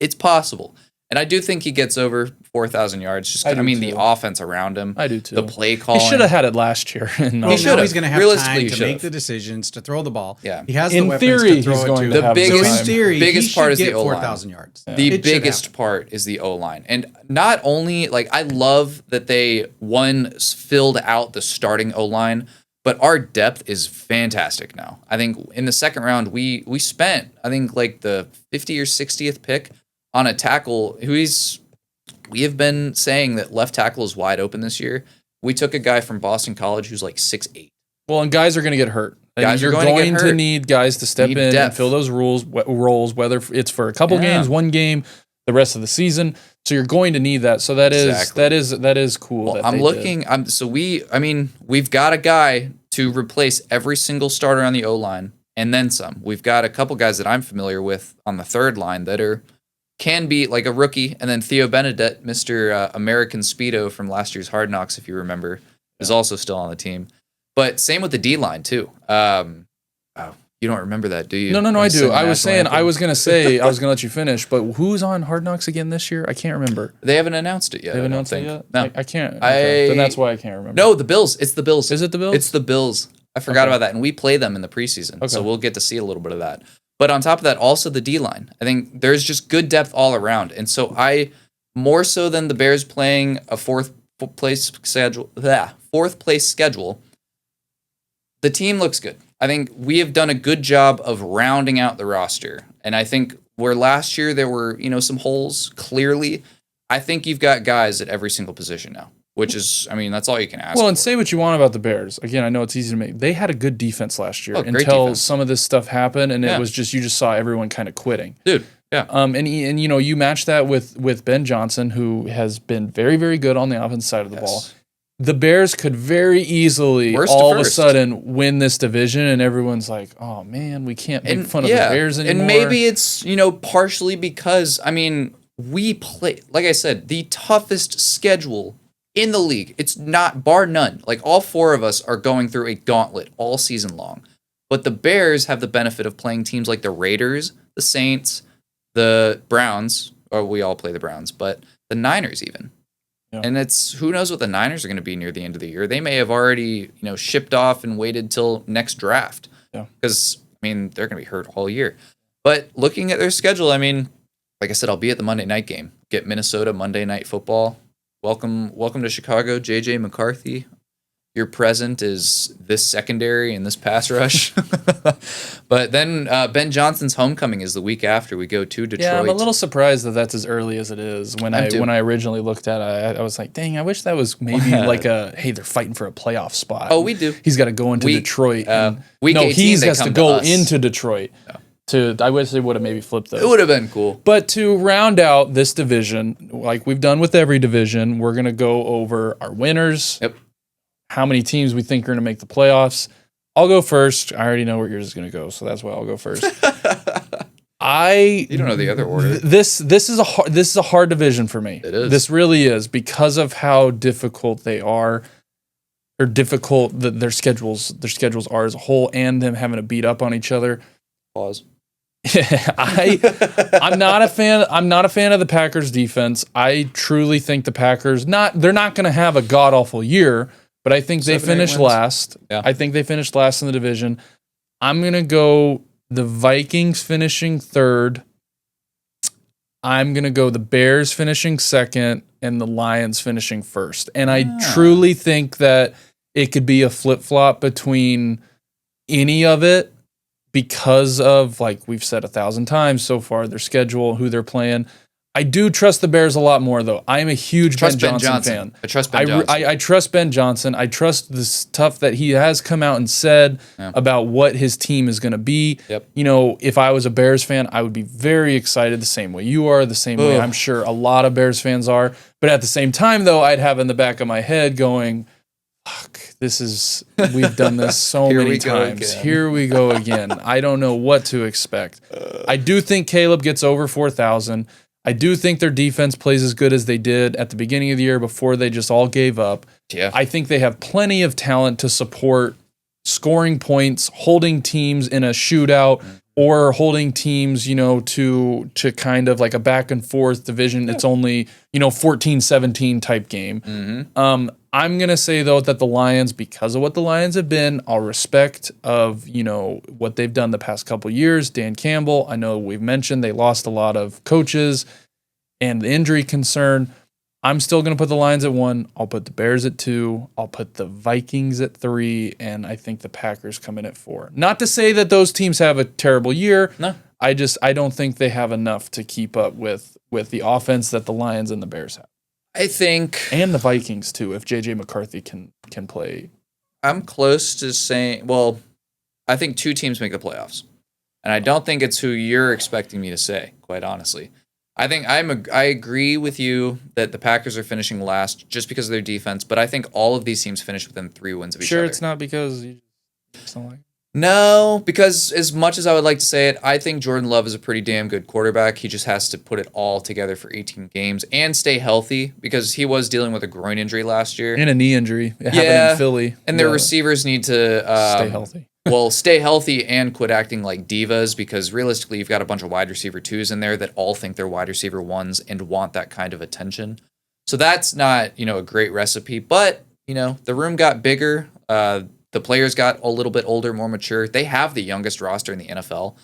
It's possible. And I do think he gets over 4,000 yards. Just, the offense around him. I do too. The play calling. He should have had it last year. He should. He's going to have time to make the decisions, to throw the ball. Yeah. He has the in weapons theory, to throw he's it going to. to have biggest, in theory, biggest part is the O-line. 4,000 yards. Yeah. The biggest part is the O-line. And not only, I love that they, filled out the starting O-line, but our depth is fantastic now. I think in the second round, we spent, the 50th or 60th pick on a tackle we have been saying that left tackle is wide open this year. We took a guy from Boston College who's 6'8". Well, and guys are going to get hurt. Guys you're are going to need guys to step in and fill those roles, whether it's for a couple games, one game, the rest of the season. So you're going to need that. So that is cool. Well, we've got a guy to replace every single starter on the O-line and then some. We've got a couple guys that I'm familiar with on the third line that can be like a rookie, and then Theo Benedette, Mr. American Speedo from last year's Hard Knocks, if you remember, is also still on the team. But same with the D-line, too. You don't remember that, do you? No, I do. I was going to let you finish, but who's on Hard Knocks again this year? I can't remember. They haven't announced it yet. They haven't announced it yet? No. I can't. Okay. Then that's why I can't remember. No, the Bills. It's the Bills. Is it the Bills? It's the Bills. I forgot about that, and we play them in the preseason, so we'll get to see a little bit of that. But on top of that, also the D-line. I think there's just good depth all around. And so more so than the Bears playing a fourth place schedule, the team looks good. I think we have done a good job of rounding out the roster. And I think where last year there were, some holes, clearly, I think you've got guys at every single position now. Which is, that's all you can ask for. Well, and say what you want about the Bears. Again, I know it's easy to make. They had a good defense last year until some of this stuff happened, and it was just, you just saw everyone kind of quitting. Dude, yeah. And you match that with Ben Johnson, who has been very, very good on the offensive side of the ball. The Bears could very easily all of a sudden win this division, and everyone's like, oh, man, we can't make fun of the Bears anymore. And maybe it's, partially because, we play, like I said, the toughest schedule in the league. It's not, bar none. All four of us are going through a gauntlet all season long. But the Bears have the benefit of playing teams like the Raiders, the Saints, the Browns, or we all play the Browns, but the Niners even. Yeah. And it's, who knows what the Niners are going to be near the end of the year. They may have already, shipped off and waited till next draft. Yeah. Because, they're going to be hurt all year. But looking at their schedule, like I said, I'll be at the Monday night game. Get Minnesota Monday Night Football. Welcome to Chicago, JJ McCarthy. Your present is this secondary and this pass rush. But then Ben Johnson's homecoming is the week after. We go to Detroit. Yeah, I'm a little surprised that that's as early as it is. When I originally looked at it, I was like, dang, I wish that was maybe hey, they're fighting for a playoff spot. Oh, we do. He's got to go into Detroit. Week 18, he has to go into Detroit. No. I wish they would have maybe flipped those. It would have been cool. But to round out this division, like we've done with every division, we're going to go over our winners. Yep. How many teams we think are going to make the playoffs. I'll go first. I already know where yours is going to go, so that's why I'll go first. You don't know the other order. This is a hard division for me. It is. This really is, because of how difficult they are. or difficult that their schedules are as a whole, and them having to beat up on each other. Pause. I'm not a fan. I'm not a fan of the Packers defense. I truly think the Packers they're not going to have a god awful year, but I think they finished last. Yeah. I think they finished last in the division. I'm going to go the Vikings finishing third. I'm going to go the Bears finishing second and the Lions finishing first. And I truly think that it could be a flip-flop between any of it because of, like we've said 1,000 times so far, their schedule, who they're playing. I do trust the Bears a lot more, though. I'm a huge Ben Johnson fan. I trust Ben Johnson. I trust Ben Johnson. I trust the stuff that he has come out and said about what his team is going to be. Yep. You know, if I was a Bears fan, I would be very excited the same way you are, the same way I'm sure a lot of Bears fans are. But at the same time, though, I'd have in the back of my head going, fuck, we've done this so many times. Here we go again. I don't know what to expect. I do think Caleb gets over 4,000. I do think their defense plays as good as they did at the beginning of the year before they just all gave up. Yeah. I think they have plenty of talent to support scoring points, holding teams in a shootout, or holding teams, you know, to kind of like a back and forth division. It's only, 14-17 type game. I'm going to say, though, that the Lions, because of what the Lions have been, I'll respect of, what they've done the past couple of years. Dan Campbell, I know we've mentioned they lost a lot of coaches and the injury concern. I'm still going to put the Lions at 1. I'll put the Bears at 2. I'll put the Vikings at 3. And I think the Packers come in at 4. Not to say that those teams have a terrible year. No. I don't think they have enough to keep up with the offense that the Lions and the Bears have. I think, and the Vikings too, if JJ McCarthy can play. I'm close to saying, well, I think 2 teams make the playoffs, and I don't think it's who you're expecting me to say, quite honestly. I think I agree with you that the Packers are finishing last just because of their defense, but I think all of these teams finish within 3 wins of each other. Sure, it's not because you just don't like it. No, because as much as I would like to say it, I think Jordan Love is a pretty damn good quarterback. He just has to put it all together for 18 games and stay healthy because he was dealing with a groin injury last year. And a knee injury. It happened in Philly. And their receivers need to stay healthy. Well, stay healthy and quit acting like divas because realistically, you've got a bunch of wide receiver 2s in there that all think they're wide receiver 1s and want that kind of attention. So that's not, a great recipe. But, the room got bigger. The players got a little bit older, more mature. They have the youngest roster in the NFL.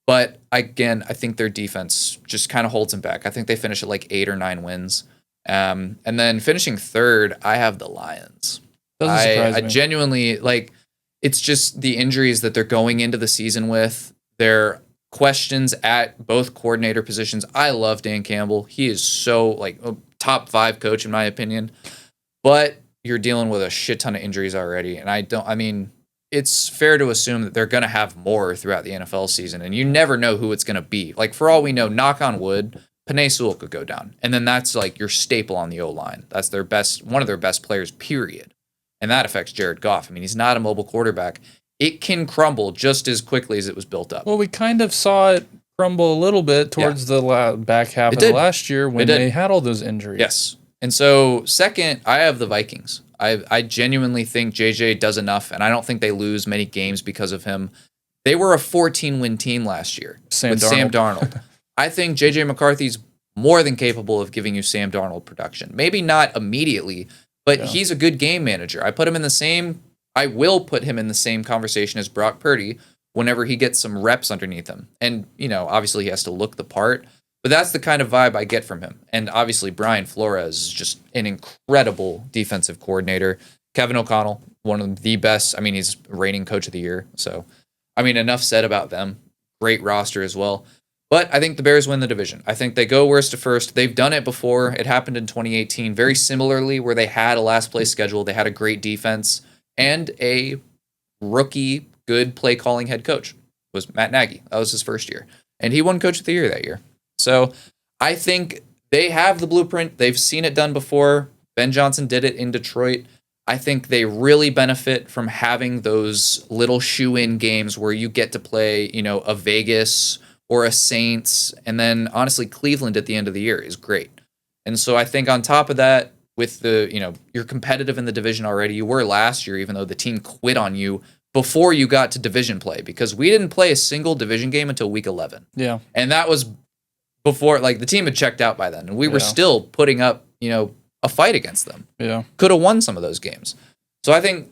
But again, I think their defense just kind of holds them back. I think they finish at like 8 or 9 wins. And then finishing third, I have the Lions. Doesn't surprise me. I genuinely, it's just the injuries that they're going into the season with. Their questions at both coordinator positions. I love Dan Campbell. He is so, a top 5 coach in my opinion. But you're dealing with a shit ton of injuries already. And it's fair to assume that they're going to have more throughout the NFL season. And you never know who it's going to be. For all we know, knock on wood, Penei Sewell could go down. And then that's your staple on the O-line. That's one of their best players, period. And that affects Jared Goff. He's not a mobile quarterback. It can crumble just as quickly as it was built up. Well, we kind of saw it crumble a little bit towards the back half of the last year when they had all those injuries. Yes. And so, second, I have the Vikings. I genuinely think JJ does enough, and I don't think they lose many games because of him. They were a 14-win team last year Sam Darnold. I think JJ McCarthy's more than capable of giving you Sam Darnold production. Maybe not immediately, but he's a good game manager. I will put him in the same conversation as Brock Purdy whenever he gets some reps underneath him. And, obviously he has to look the part. But that's the kind of vibe I get from him. And obviously, Brian Flores is just an incredible defensive coordinator. Kevin O'Connell, one of the best. He's reigning coach of the year. So, enough said about them. Great roster as well. But I think the Bears win the division. I think they go worst to first. They've done it before. It happened in 2018 very similarly where they had a last place schedule. They had a great defense and a rookie, good play calling head coach. It was Matt Nagy. That was his first year. And he won coach of the year that year. So I think they have the blueprint. They've seen it done before. Ben Johnson did it in Detroit. I think they really benefit from having those little shoe-in games where you get to play, a Vegas or a Saints. And then, honestly, Cleveland at the end of the year is great. And so I think on top of that, with you're competitive in the division already. You were last year, even though the team quit on you before you got to division play, because we didn't play a single division game until week 11. Yeah. And that was before, like, the team had checked out by then, and we were still putting up, a fight against them. Yeah. Could have won some of those games. So I think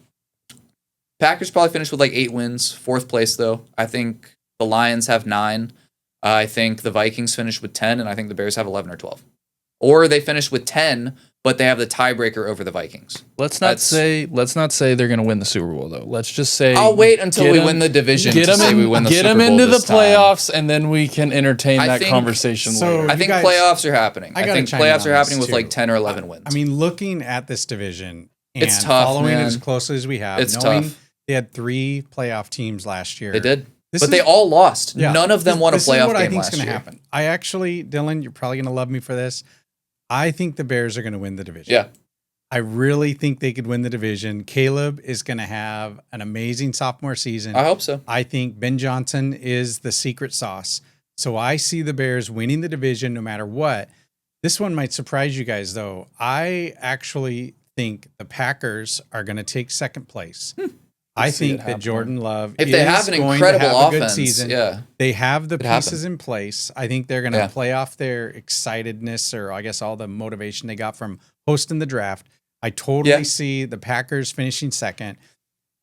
Packers probably finished with like 8 wins, 4th place though. I think the Lions have 9. I think the Vikings finished with 10, and I think the Bears have 11 or 12. Or they finished with 10, but they have the tiebreaker over the Vikings. Let's not say they're going to win the Super Bowl though. Let's just say I'll wait until we win the division to say we win the Super Bowl. Get them into the playoffs, and then we can entertain that conversation later. I think playoffs are happening. I think playoffs are happening with like 10 or 11 wins. I mean, looking at this division and it's tough, following man. it as closely as we have, it's knowing tough. They had 3 playoff teams last year. They did. They all lost. Yeah, None of them won a playoff game last year. This is what I think is going to happen. I actually, Dylan, you're probably going to love me for this. I think the Bears are going to win the division. Yeah. I really think they could win the division. Caleb is going to have an amazing sophomore season. I hope so. I think Ben Johnson is the secret sauce. So I see the Bears winning the division no matter what. This one might surprise you guys, though. I actually think the Packers are going to take 2nd place. I think that Jordan Love if they have an incredible offense, season, they have the pieces in place. I think they're going to play off their excitedness, or I guess all the motivation they got from hosting the draft. I totally see the Packers finishing 2nd.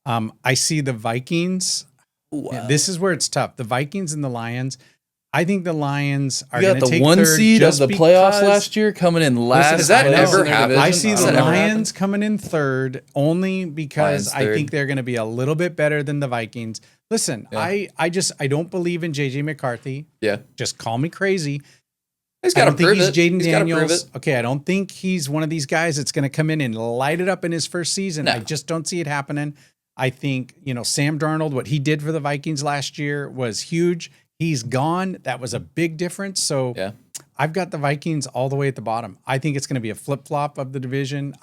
I see the Vikings. This is where it's tough. The Vikings and the Lions. I think the Lions are going to take 1 third seed of the playoffs because- last year coming in last. Does that ever happen? I see the Does that ever Lions coming in 3rd only because I think they're going to be a little bit better than the Vikings. Listen, I don't believe in JJ McCarthy. Yeah. Just call me crazy. He's got to prove he's it. Jaden He's gotta prove Daniels. it. Okay, I don't think he's one of these guys that's going to come in and light it up in his first season. No. I just don't see it happening. I think, Sam Darnold, what he did for the Vikings last year was huge. He's gone. That was a big difference. So I've got the Vikings all the way at the bottom. I think it's going to be a flip-flop of the division.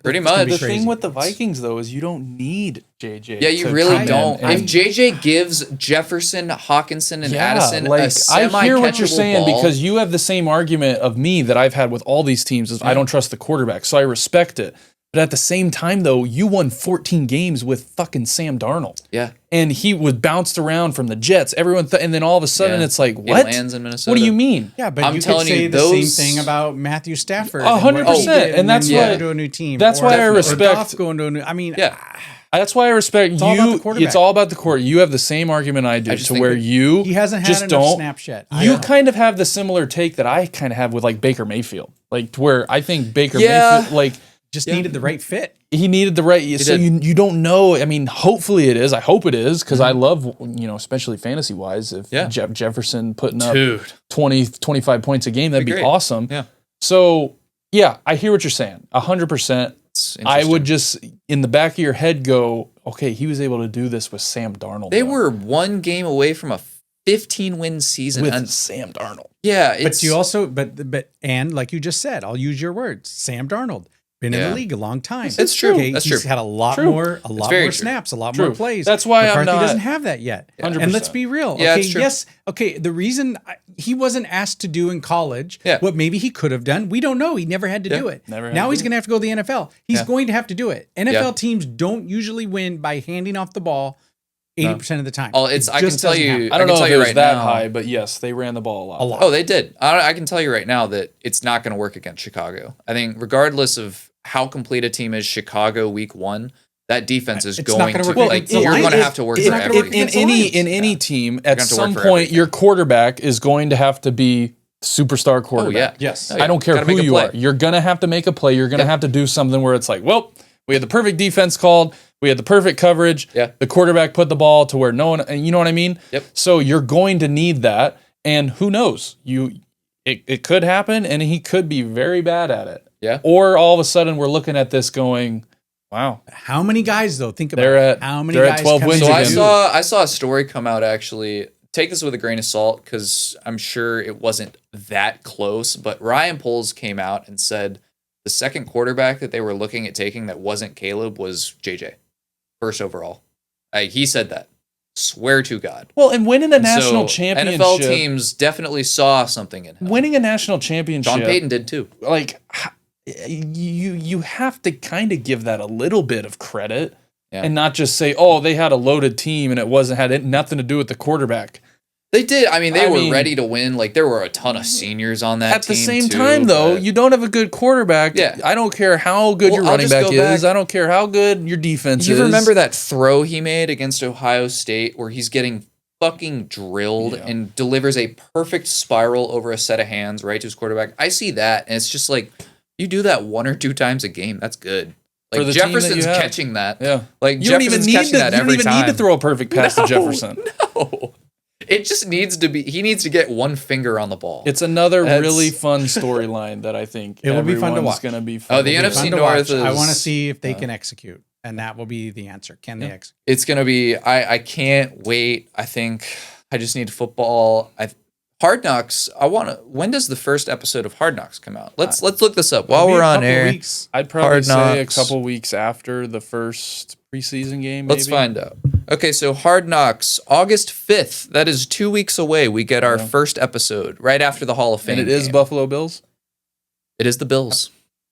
Pretty much. The thing with the Vikings, though, is you don't need JJ. Yeah, you really don't. If JJ gives Jefferson, Hawkinson, and Addison a semi-catchable I hear what you're saying ball, because you have the same argument of me that I've had with all these teams is I don't trust the quarterback. So I respect it. But at the same time, though, you won 14 games with fucking Sam Darnold. Yeah. And he was bounced around from the Jets. Everyone, and then all of a sudden it's like, what? He lands in Minnesota. What do you mean? Yeah, but I'm you telling could say you, the those- same thing about Matthew Stafford. 100%, and that's why why- to a new team. that's why I respect- Goff going to a new. I mean, That's why I respect all about the you. quarterback. It's all about the court. You have the same argument I do, just to think where that you he hasn't had just enough don't. snaps yet. You kind of have the similar take that I kind of have with like Baker Mayfield, like to where I think Baker Yeah. Mayfield, like just needed the right fit. he needed the right. So you don't know. I mean, hopefully it is. I hope it is because I love especially fantasy wise, if Jefferson putting up 20, 25 points a game, that'd be awesome. Yeah. So yeah, I hear what you're saying. 100%. I would just in the back of your head go, okay, he was able to do this with Sam Darnold. They were 1 game away from a 15-win season with Sam Darnold. Yeah, But you also, and like you just said, I'll use your words. Sam Darnold been in the league a long time. It's true. Okay, That's he's true. had a lot True. more very snaps, a lot True. more plays. That's why McCarthy I'm not- doesn't have that yet. 100%. And let's be real. Yeah, Okay, it's true. yes. Okay, the reason he wasn't asked to do in college, what maybe he could have done, we don't know. He never had to do it. Now he's going to have to go to the NFL. He's going to have to do it. NFL teams don't usually win by handing off the ball 80% of the time. I can tell you. I don't know if it was right that now, high, but yes, they ran the ball a lot. Oh, they did. I can tell you right now that it's not going to work against Chicago. I think regardless of how complete a team is Chicago week 1, that defense is It's not going gonna to work like against the you're going to Lions. have to work It's for not gonna work everything. against In any team, at have to work some for point, everything. your quarterback is going to have to be superstar quarterback. Yes. I don't care Gotta who make a you play. are. You're going to have to make a play. You're going to have to do something where it's like, well, we had the perfect defense called. We had the perfect coverage. Yeah. The quarterback put the ball to where no one, and you know what I mean? Yep. So you're going to need that. And who knows? It could happen, and he could be very bad at it. Yeah. Or all of a sudden we're looking at this going, wow. How many guys though? Think about They're it. at- How many they're at guys 12 come wins in? So again. I saw a story come out actually. Take this with a grain of salt because I'm sure it wasn't that close. But Ryan Poles came out and said the second quarterback that they were looking at taking that wasn't Caleb was JJ, first overall. He said that. Swear to God. Well, and winning a national So, championship. NFL teams definitely saw something in him. Winning a national championship. Sean Payton did too. Like, you have to kind of give that a little bit of credit and not just say, oh, they had a loaded team and it had nothing to do with the quarterback. They did. I mean, they were ready to win. Like, there were a ton of seniors on that team. At the same time, though, you don't have a good quarterback. Yeah. I don't care how good your running back is. I don't care how good your defense is. You remember that throw he made against Ohio State where he's getting fucking drilled and delivers a perfect spiral over a set of hands right to his quarterback? I see that, and it's just like, you do that 1 or 2 times a game. That's good. Like, Jefferson's catching that. Yeah. Like, Jefferson's catching that every time. You don't even need to throw a perfect pass to Jefferson. No. It just needs to be. He needs to get one finger on the ball. It's another really fun storyline that I think it will be fun to watch. Going to be fun. Oh, the NFC North. I want to see if they can execute, and that will be the answer. Can they execute? It's going to be. I can't wait. I think I just need football. Hard Knocks. When does the first episode of Hard Knocks come out? Let's look this up while we're on air. Weeks. I'd probably say a couple weeks after the first preseason game. Maybe. Let's find out. Okay, so Hard Knocks, August 5th. That is 2 weeks away. We get our first episode right after the Hall of Fame. And it is Buffalo Bills? It is the Bills.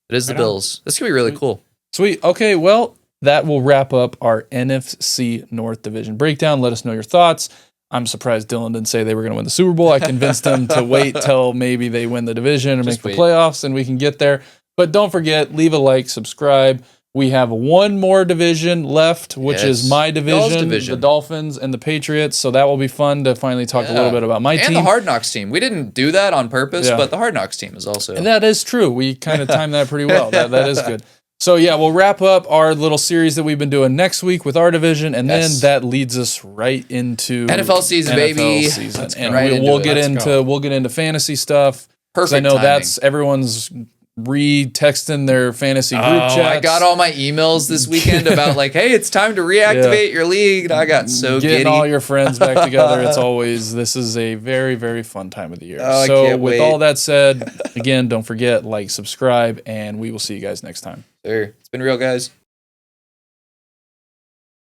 It is the Bills. This could be really cool. Sweet. Okay, well, that will wrap up our NFC North Division breakdown. Let us know your thoughts. I'm surprised Dylan didn't say they were going to win the Super Bowl. I convinced them to wait till maybe they win the division or make the playoffs and we can get there. But don't forget, leave a like, subscribe. We have one more division left, which is my division, the Dolphins and the Patriots. So that will be fun to finally talk a little bit about my team. And the Hard Knocks team. We didn't do that on purpose, but the Hard Knocks team is also. And that is true. We kind of timed that pretty well. That is good. So, we'll wrap up our little series that we've been doing next week with our division, and then that leads us right into NFL season, baby. And we'll get into fantasy stuff. Perfect. I know that's everyone's re-texting their fantasy group chats. I got all my emails this weekend about like, hey, it's time to reactivate your league. And I got so getting all your friends back together. This is a very, very fun time of the year. So with all that said, again, don't forget, like, subscribe, and we will see you guys next time. It's been real, guys.